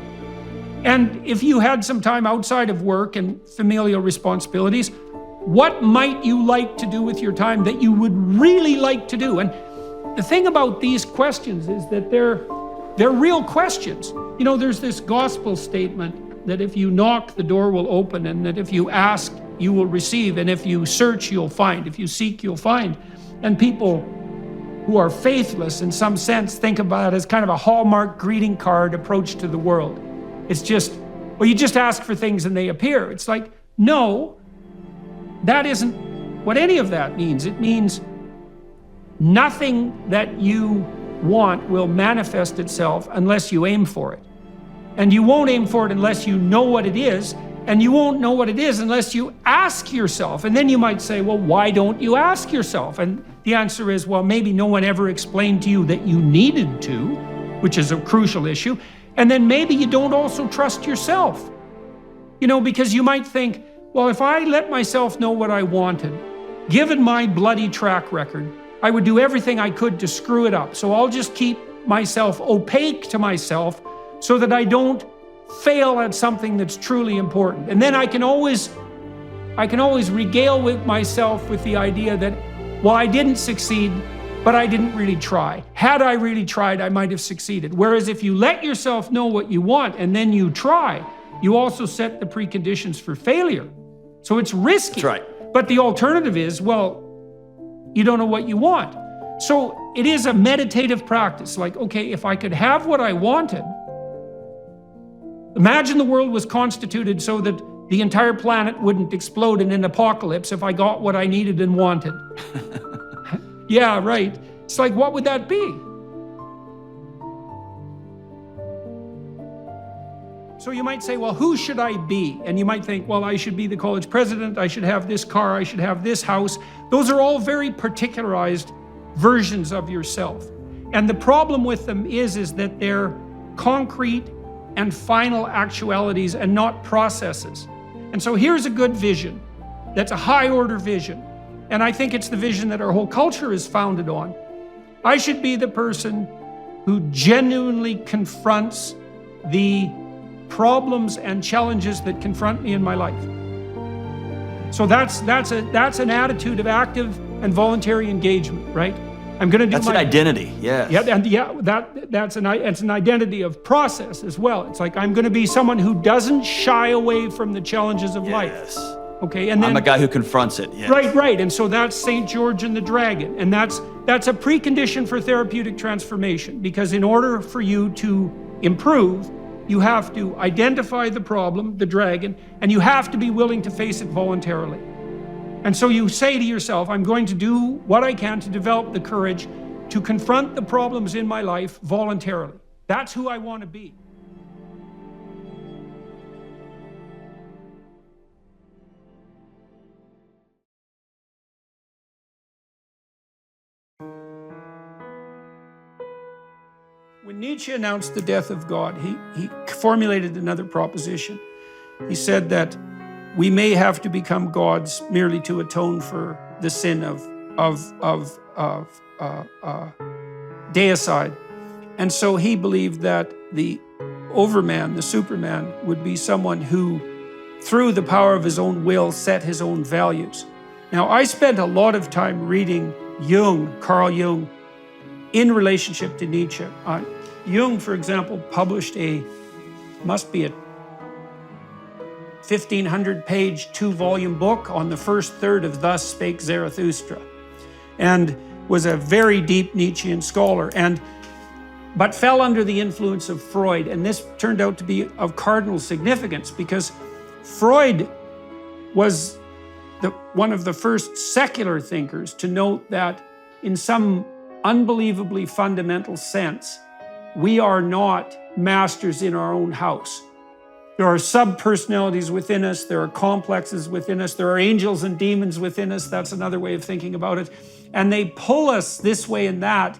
And if you had some time outside of work and familial responsibilities, what might you like to do with your time that you would really like to do? And the thing about these questions is that they're real questions. You know, there's this gospel statement that if you knock, the door will open, and that if you ask, you will receive, and if you search, you'll find. If you seek, you'll find. And people who are faithless, in some sense, think about it as kind of a Hallmark greeting card approach to the world. It's just, well, you just ask for things and they appear. It's like, no, that isn't what any of that means. It means nothing that you want will manifest itself unless you aim for it. And you won't aim for it unless you know what it is, and you won't know what it is unless you ask yourself. And then you might say, well, why don't you ask yourself? And the answer is, well, maybe no one ever explained to you that you needed to, which is a crucial issue. And then maybe you don't also trust yourself. You know, because you might think, well, if I let myself know what I wanted, given my bloody track record, I would do everything I could to screw it up. So I'll just keep myself opaque to myself so that I don't fail at something that's truly important. And then I can always regale with myself with the idea that, well, I didn't succeed, but I didn't really try. Had I really tried, I might have succeeded. Whereas if you let yourself know what you want and then you try, you also set the preconditions for failure. So it's risky. That's right. But the alternative is, well, you don't know what you want. So it is a meditative practice. Like, okay, if I could have what I wanted, imagine the world was constituted so that the entire planet wouldn't explode in an apocalypse if I got what I needed and wanted. Yeah, right. It's like, what would that be? So you might say, well, who should I be? And you might think, well, I should be the college president, I should have this car, I should have this house. Those are all very particularized versions of yourself. And the problem with them is that they're concrete and final actualities and not processes. And so here's a good vision. That's a high order vision. And I think it's the vision that our whole culture is founded on. I should be the person who genuinely confronts the problems and challenges that confront me in my life. So that's an attitude of active and voluntary engagement, right? I'm going to do That's an identity, yes. Yeah, and it's an identity of process as well. It's like, I'm going to be someone who doesn't shy away from the challenges of life. Okay, and then I'm a guy who confronts it. Yes. Right. And so that's St. George and the Dragon, and that's a precondition for therapeutic transformation. Because in order for you to improve, you have to identify the problem, the dragon, and you have to be willing to face it voluntarily. And so you say to yourself, I'm going to do what I can to develop the courage to confront the problems in my life voluntarily. That's who I want to be. When Nietzsche announced the death of God, he formulated another proposition. He said that we may have to become gods merely to atone for the sin of deicide. And so he believed that the overman, the superman, would be someone who, through the power of his own will, set his own values. Now, I spent a lot of time reading Carl Jung, in relationship to Nietzsche. Jung, for example, published must be a 1,500-page, 2-volume book on the first third of Thus Spake Zarathustra. and was a very deep Nietzschean scholar, but fell under the influence of Freud. And this turned out to be of cardinal significance because Freud was one of the first secular thinkers to note that in some unbelievably fundamental sense, we are not masters in our own house. There are sub-personalities within us, there are complexes within us, there are angels and demons within us, that's another way of thinking about it. And they pull us this way and that,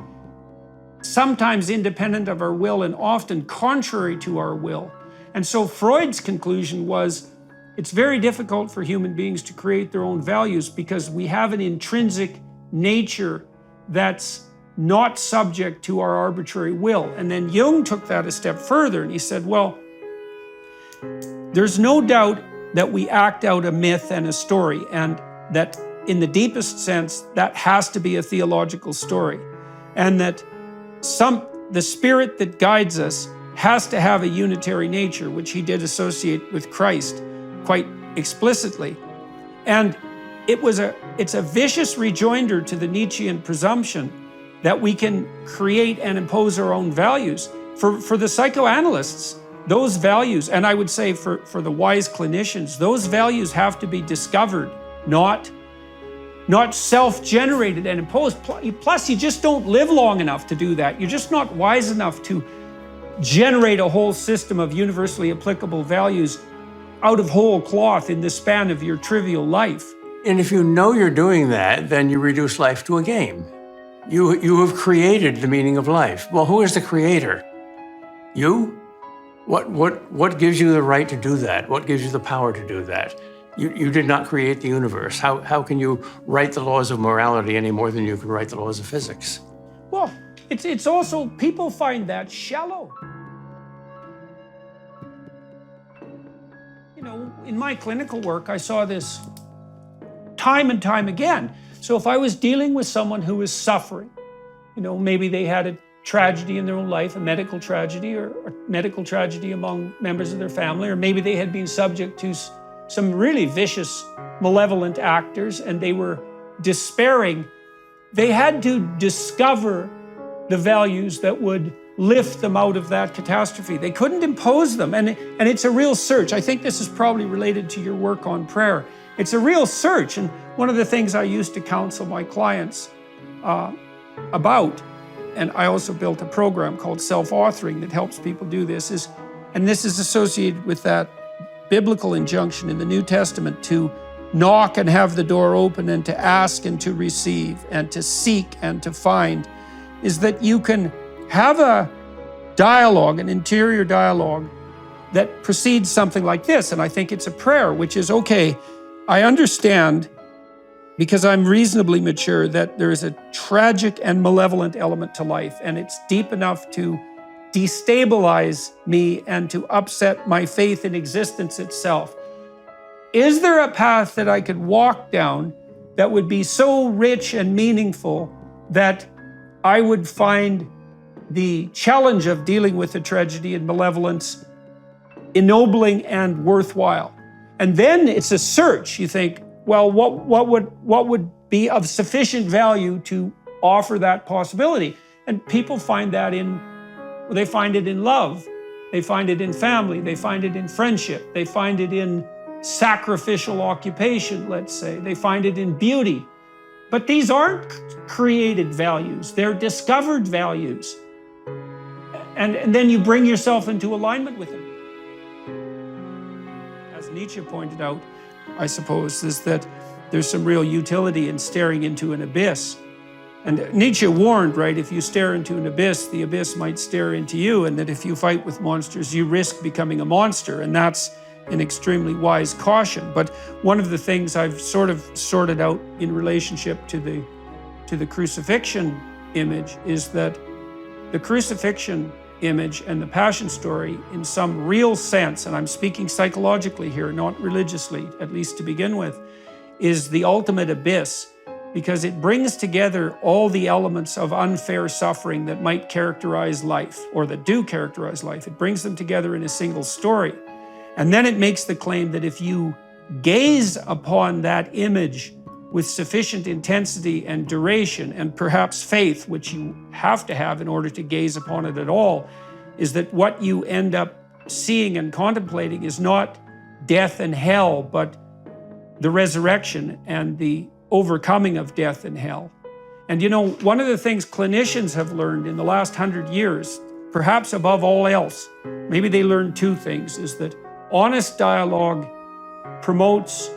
sometimes independent of our will and often contrary to our will. And so Freud's conclusion was, it's very difficult for human beings to create their own values because we have an intrinsic nature that's not subject to our arbitrary will. And then Jung took that a step further and he said, well, there's no doubt that we act out a myth and a story, and that in the deepest sense, that has to be a theological story, and that the spirit that guides us has to have a unitary nature, which he did associate with Christ quite explicitly. And it's a vicious rejoinder to the Nietzschean presumption that we can create and impose our own values. For the psychoanalysts, those values, and I would say for the wise clinicians, those values have to be discovered, not self-generated and imposed. Plus, you just don't live long enough to do that. You're just not wise enough to generate a whole system of universally applicable values out of whole cloth in the span of your trivial life. And if you know you're doing that, then you reduce life to a game. You have created the meaning of life. Well, who is the creator? You? What gives you the right to do that? What gives you the power to do that? You did not create the universe. How can you write the laws of morality any more than you can write the laws of physics? Well, it's also, people find that shallow. You know, in my clinical work, I saw this time and time again. So if I was dealing with someone who was suffering, you know, maybe they had a tragedy in their own life, a medical tragedy or a medical tragedy among members of their family, or maybe they had been subject to some really vicious, malevolent actors and they were despairing, they had to discover the values that would lift them out of that catastrophe. They couldn't impose them, and it's a real search. I think this is probably related to your work on prayer. It's a real search, and one of the things I used to counsel my clients about, and I also built a program called Self-Authoring that helps people do this, and this is associated with that biblical injunction in the New Testament to knock and have the door open and to ask and to receive and to seek and to find, is that you can have a dialogue, an interior dialogue that precedes something like this. And I think it's a prayer, which is, okay, I understand, because I'm reasonably mature, that there is a tragic and malevolent element to life, and it's deep enough to destabilize me and to upset my faith in existence itself. Is there a path that I could walk down that would be so rich and meaningful that I would find the challenge of dealing with the tragedy and malevolence ennobling and worthwhile? And then it's a search. You think, well, what would be of sufficient value to offer that possibility? And people find that they find it in love, they find it in family, they find it in friendship, they find it in sacrificial occupation, let's say, they find it in beauty. But these aren't created values, they're discovered values. And then you bring yourself into alignment with them. As Nietzsche pointed out, I suppose, is that there's some real utility in staring into an abyss. And Nietzsche warned, right, if you stare into an abyss, the abyss might stare into you, and that if you fight with monsters, you risk becoming a monster, and that's an extremely wise caution. But one of the things I've sort of sorted out in relationship to the crucifixion image is that the crucifixion image and the passion story, in some real sense, and I'm speaking psychologically here, not religiously, at least to begin with, is the ultimate abyss, because it brings together all the elements of unfair suffering that might characterize life, or that do characterize life. It brings them together in a single story. And then it makes the claim that if you gaze upon that image with sufficient intensity and duration, and perhaps faith, which you have to have in order to gaze upon it at all, is that what you end up seeing and contemplating is not death and hell, but the resurrection and the overcoming of death and hell. And you know, one of the things clinicians have learned in the last 100 years, perhaps above all else, maybe they learned two things, is that honest dialogue promotes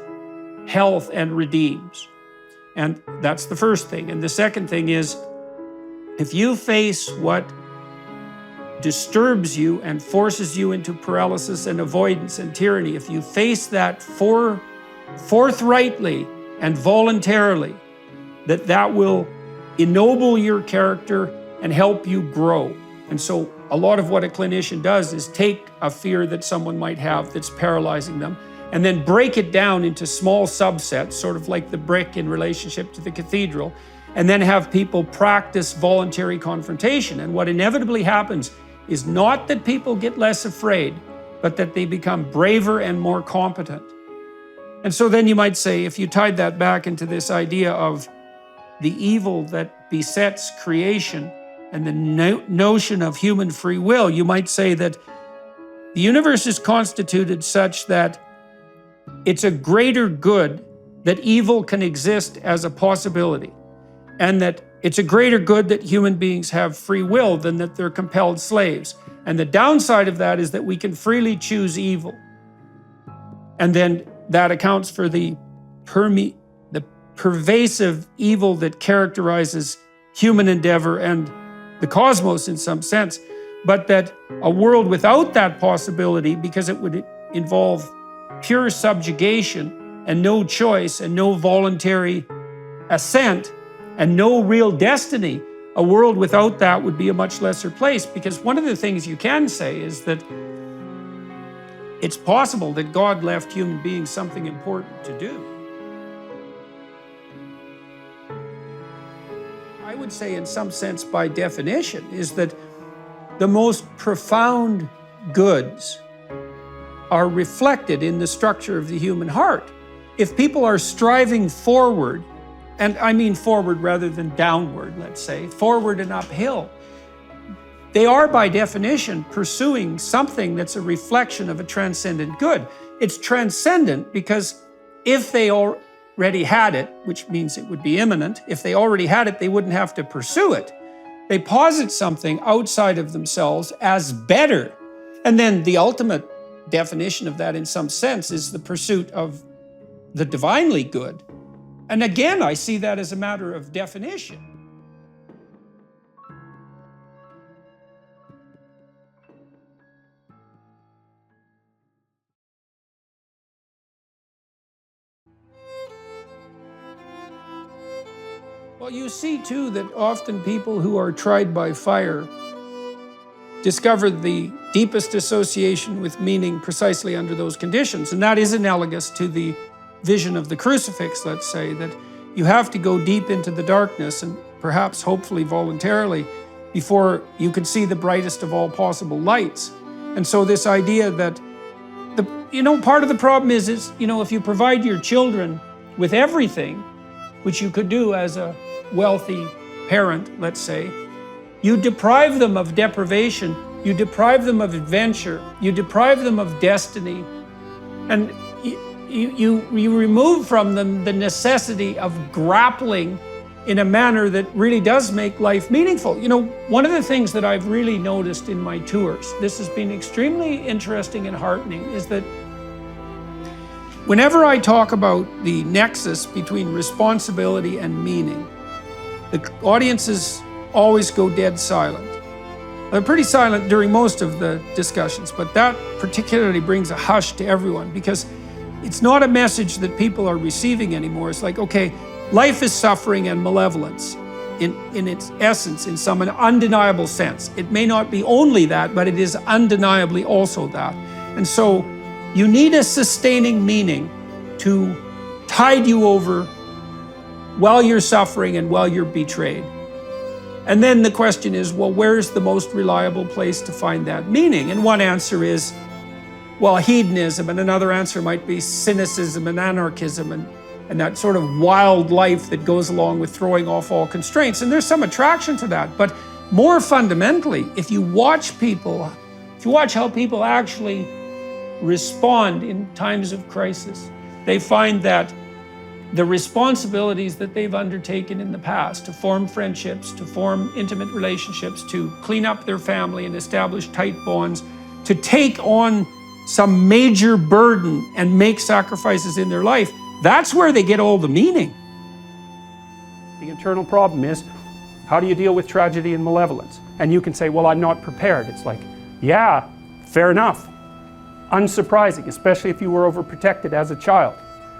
health and redeems. And that's the first thing. And the second thing is, if you face what disturbs you and forces you into paralysis and avoidance and tyranny, if you face that forthrightly and voluntarily, that will ennoble your character and help you grow. And so a lot of what a clinician does is take a fear that someone might have that's paralyzing them, and then break it down into small subsets, sort of like the brick in relationship to the cathedral, and then have people practice voluntary confrontation. And what inevitably happens is not that people get less afraid, but that they become braver and more competent. And so then you might say, if you tied that back into this idea of the evil that besets creation and the notion of human free will, you might say that the universe is constituted such that it's a greater good that evil can exist as a possibility, and that it's a greater good that human beings have free will than that they're compelled slaves. And the downside of that is that we can freely choose evil. And then that accounts for the pervasive evil that characterizes human endeavor and the cosmos in some sense, but that a world without that possibility, because it would involve pure subjugation and no choice and no voluntary assent and no real destiny, a world without that would be a much lesser place. Because one of the things you can say is that it's possible that God left human beings something important to do. I would say, in some sense, by definition, is that the most profound goods are reflected in the structure of the human heart. If people are striving forward, and I mean forward rather than downward, let's say, forward and uphill, they are by definition pursuing something that's a reflection of a transcendent good. It's transcendent because if they already had it, which means it would be imminent, if they already had it, they wouldn't have to pursue it. They posit something outside of themselves as better. And then the ultimate definition of that, in some sense, is the pursuit of the divinely good. And again, I see that as a matter of definition. Well, you see too that often people who are tried by fire discover the deepest association with meaning precisely under those conditions. And that is analogous to the vision of the crucifix, let's say, that you have to go deep into the darkness, and perhaps hopefully voluntarily, before you can see the brightest of all possible lights. And so this idea that, part of the problem is, if you provide your children with everything, which you could do as a wealthy parent, let's say, you deprive them of deprivation, you deprive them of adventure, you deprive them of destiny, and you remove from them the necessity of grappling in a manner that really does make life meaningful. One of the things that I've really noticed in my tours, this has been extremely interesting and heartening, is that whenever I talk about the nexus between responsibility and meaning, the audiences always go dead silent. They're pretty silent during most of the discussions, but that particularly brings a hush to everyone, because it's not a message that people are receiving anymore. It's like, okay, life is suffering and malevolence in its essence, in some undeniable sense. It may not be only that, but it is undeniably also that. And so you need a sustaining meaning to tide you over while you're suffering and while you're betrayed. And then the question is, well, where's the most reliable place to find that meaning? And one answer is, well, hedonism, and another answer might be cynicism and anarchism. And and that sort of wild life that goes along with throwing off all constraints. And there's some attraction to that. But more fundamentally, if you watch how people actually respond in times of crisis, they find that the responsibilities that they've undertaken in the past to form friendships, to form intimate relationships, to clean up their family and establish tight bonds, to take on some major burden and make sacrifices in their life, that's where they get all the meaning. The internal problem is, how do you deal with tragedy and malevolence? And you can say, well, I'm not prepared. It's like, yeah, fair enough. Unsurprising, especially if you were overprotected as a child.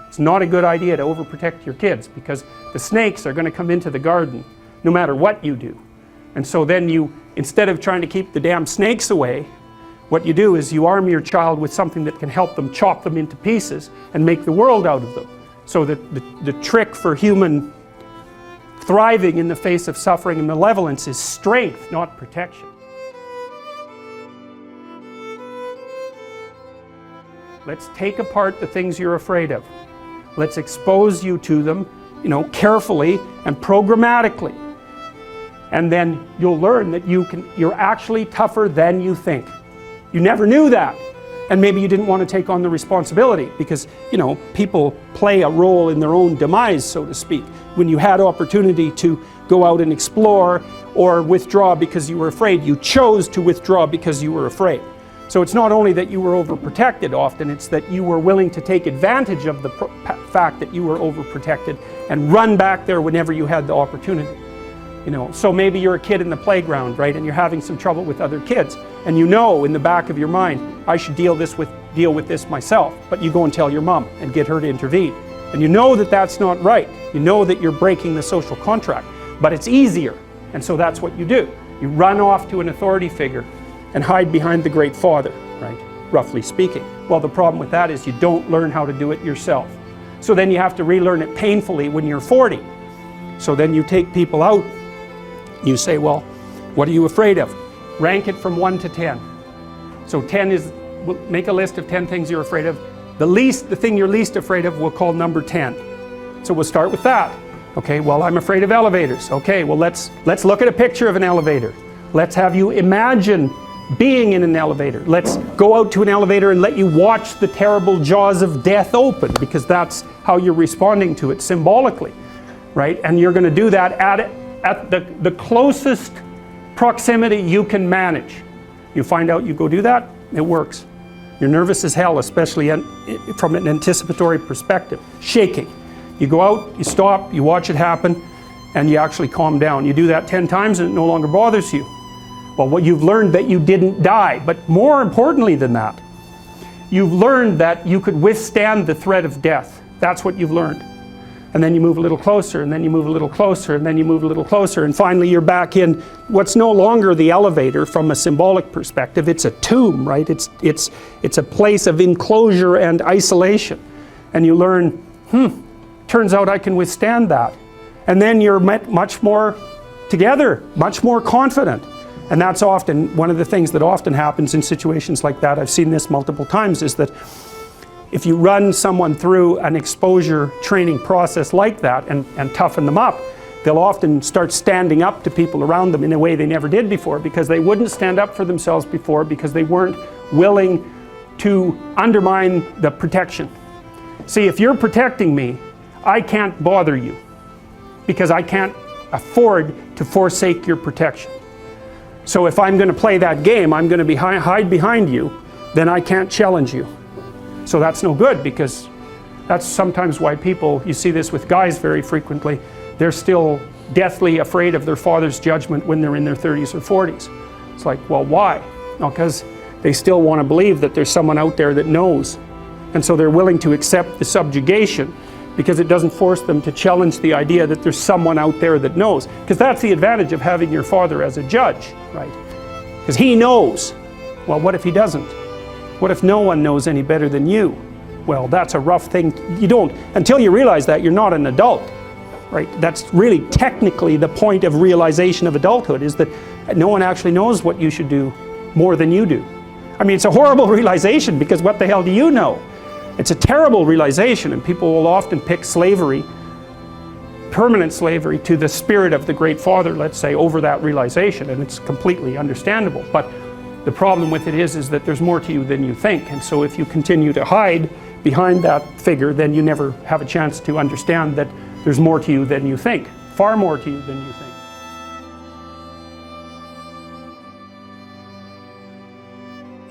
It's not a good idea to overprotect your kids because the snakes are going to come into the garden no matter what you do. And so then you, instead of trying to keep the damn snakes away, what you do is you arm your child with something that can help them chop them into pieces and make the world out of them. So that the trick for human thriving in the face of suffering and malevolence is strength, not protection. Let's take apart the things you're afraid of. Let's expose you to them, carefully and programmatically. And then you'll learn that you're actually tougher than you think. You never knew that. And maybe you didn't want to take on the responsibility because, people play a role in their own demise, so to speak. When you had opportunity to go out and explore or withdraw because you were afraid, you chose to withdraw because you were afraid. So it's not only that you were overprotected often, it's that you were willing to take advantage of the fact that you were overprotected and run back there whenever you had the opportunity. So maybe you're a kid in the playground, right, and you're having some trouble with other kids, and in the back of your mind, I should deal with this myself, but you go and tell your mom and get her to intervene. And you know that that's not right. You know that you're breaking the social contract, but it's easier, and so that's what you do. You run off to an authority figure and hide behind the Great Father, right, roughly speaking. Well, the problem with that is you don't learn how to do it yourself. So then you have to relearn it painfully when you're 40. So then you take people out. You say, well, what are you afraid of? Rank it from 1 to 10. So 10 is, we'll make a list of 10 things you're afraid of. The thing you're least afraid of we'll call number 10. So we'll start with that. Okay, well, I'm afraid of elevators. Okay, well, let's look at a picture of an elevator. Let's have you imagine being in an elevator. Let's go out to an elevator and let you watch the terrible jaws of death open, because that's how you're responding to it symbolically, right? And you're going to do that at the closest proximity you can manage. You find out, you go do that, it works. You're nervous as hell, especially from an anticipatory perspective. Shaking. You go out, you stop, you watch it happen, and you actually calm down. You do that 10 times and it no longer bothers you. Well, what you've learned that you didn't die, but more importantly than that, you've learned that you could withstand the threat of death. That's what you've learned. And then you move a little closer, and then you move a little closer, and then you move a little closer, and finally you're back in what's no longer the elevator from a symbolic perspective. It's a tomb, right? It's a place of enclosure and isolation. And you learn, turns out I can withstand that. And then you're much more together, much more confident. And that's often one of the things that often happens in situations like that. I've seen this multiple times, is that if you run someone through an exposure training process like that and toughen them up, they'll often start standing up to people around them in a way they never did before, because they wouldn't stand up for themselves before because they weren't willing to undermine the protection. See, if you're protecting me, I can't bother you because I can't afford to forsake your protection. So if I'm going to play that game, I'm going to hide behind you, then I can't challenge you. So that's no good, because that's sometimes why people, you see this with guys very frequently, they're still deathly afraid of their father's judgment when they're in their 30s or 40s. It's like, well, why? No, because they still want to believe that there's someone out there that knows. And so they're willing to accept the subjugation because it doesn't force them to challenge the idea that there's someone out there that knows. Because that's the advantage of having your father as a judge, right? Because he knows. Well, what if he doesn't? What if no one knows any better than you? Well, that's a rough thing. You don't, until you realize that, you're not an adult, right? That's really technically the point of realization of adulthood, is that no one actually knows what you should do more than you do. I mean, it's a horrible realization, because what the hell do you know? It's a terrible realization, and people will often pick slavery, permanent slavery, to the spirit of the Great Father, let's say, over that realization, and it's completely understandable. But the problem with it is that there's more to you than you think, and so if you continue to hide behind that figure, then you never have a chance to understand that there's more to you than you think, far more to you than you think.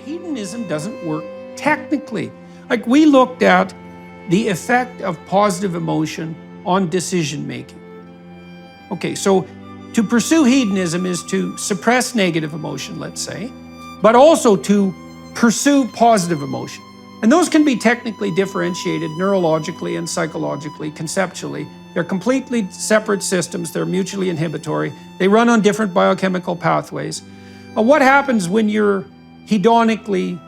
Hedonism doesn't work technically. Like, we looked at the effect of positive emotion on decision making. Okay, so to pursue hedonism is to suppress negative emotion, let's say, but also to pursue positive emotion. And those can be technically differentiated neurologically and psychologically, conceptually. They're completely separate systems. They're mutually inhibitory. They run on different biochemical pathways. What happens when you're hedonically,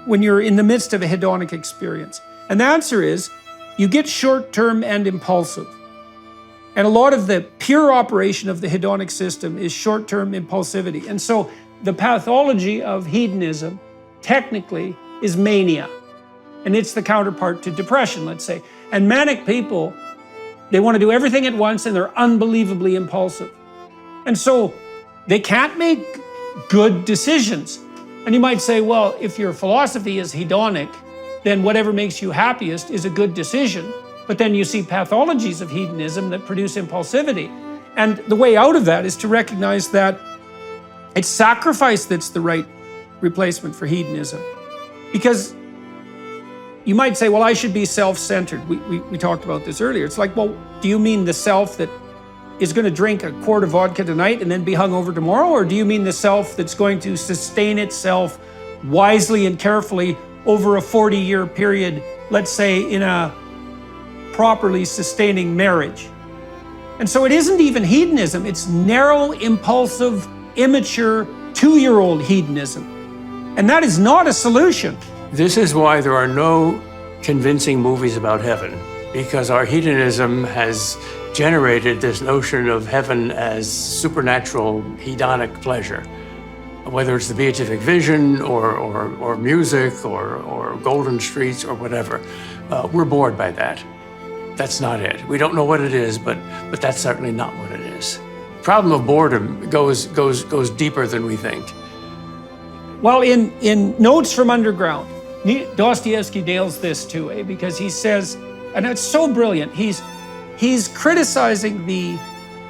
when you're in the midst of a hedonic experience? And the answer is, you get short-term and impulsive. And a lot of the pure operation of the hedonic system is short-term impulsivity. And so the pathology of hedonism, technically, is mania. And it's the counterpart to depression, let's say. And manic people, they want to do everything at once, and they're unbelievably impulsive. And so they can't make good decisions. And you might say, well, if your philosophy is hedonic, then whatever makes you happiest is a good decision. But then you see pathologies of hedonism that produce impulsivity. And the way out of that is to recognize that it's sacrifice that's the right replacement for hedonism. Because you might say, well, I should be self-centered. We talked about this earlier. It's like, well, do you mean the self that is going to drink a quart of vodka tonight and then be hungover tomorrow? Or do you mean the self that's going to sustain itself wisely and carefully over a 40-year period, let's say in a properly sustaining marriage? And so it isn't even hedonism, it's narrow, impulsive, immature, 2-year-old hedonism. And that is not a solution. This is why there are no convincing movies about heaven, because our hedonism has generated this notion of heaven as supernatural hedonic pleasure. Whether it's the beatific vision or music or golden streets or whatever, we're bored by that. That's not it. We don't know what it is, but that's certainly not what it is. The problem of boredom goes deeper than we think. Well, in Notes from Underground, Dostoevsky nails this too, because he says, and it's so brilliant, he's criticizing the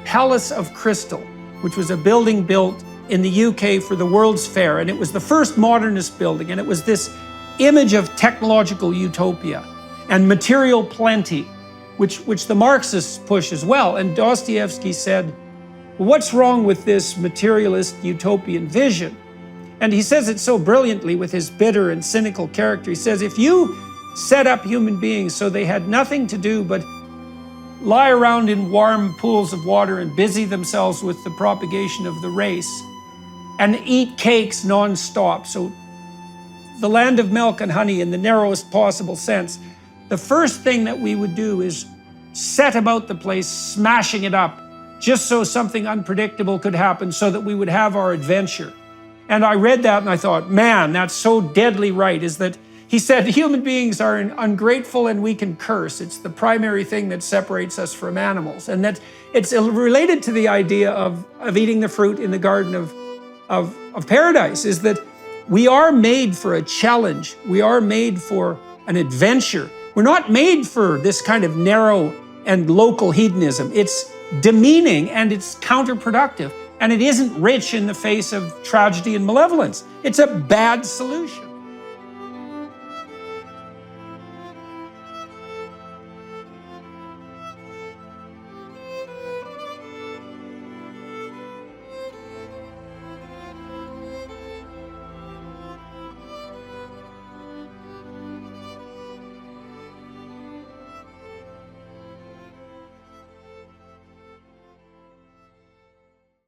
Palace of Crystal, which was a building built in the UK for the World's Fair, and it was the first modernist building, and it was this image of technological utopia and material plenty, which the Marxists push as well. And Dostoevsky said, well, what's wrong with this materialist utopian vision? And he says it so brilliantly with his bitter and cynical character. He says, if you set up human beings so they had nothing to do but lie around in warm pools of water and busy themselves with the propagation of the race, and eat cakes non-stop, so the land of milk and honey in the narrowest possible sense, the first thing that we would do is set about the place, smashing it up, just so something unpredictable could happen, so that we would have our adventure. And I read that and I thought, man, that's so deadly right, is that he said human beings are ungrateful and we can curse. It's the primary thing that separates us from animals. And that it's related to the idea of eating the fruit in the garden of paradise, is that we are made for a challenge. We are made for an adventure. We're not made for this kind of narrow and local hedonism. It's demeaning and it's counterproductive. And it isn't rich in the face of tragedy and malevolence. It's a bad solution.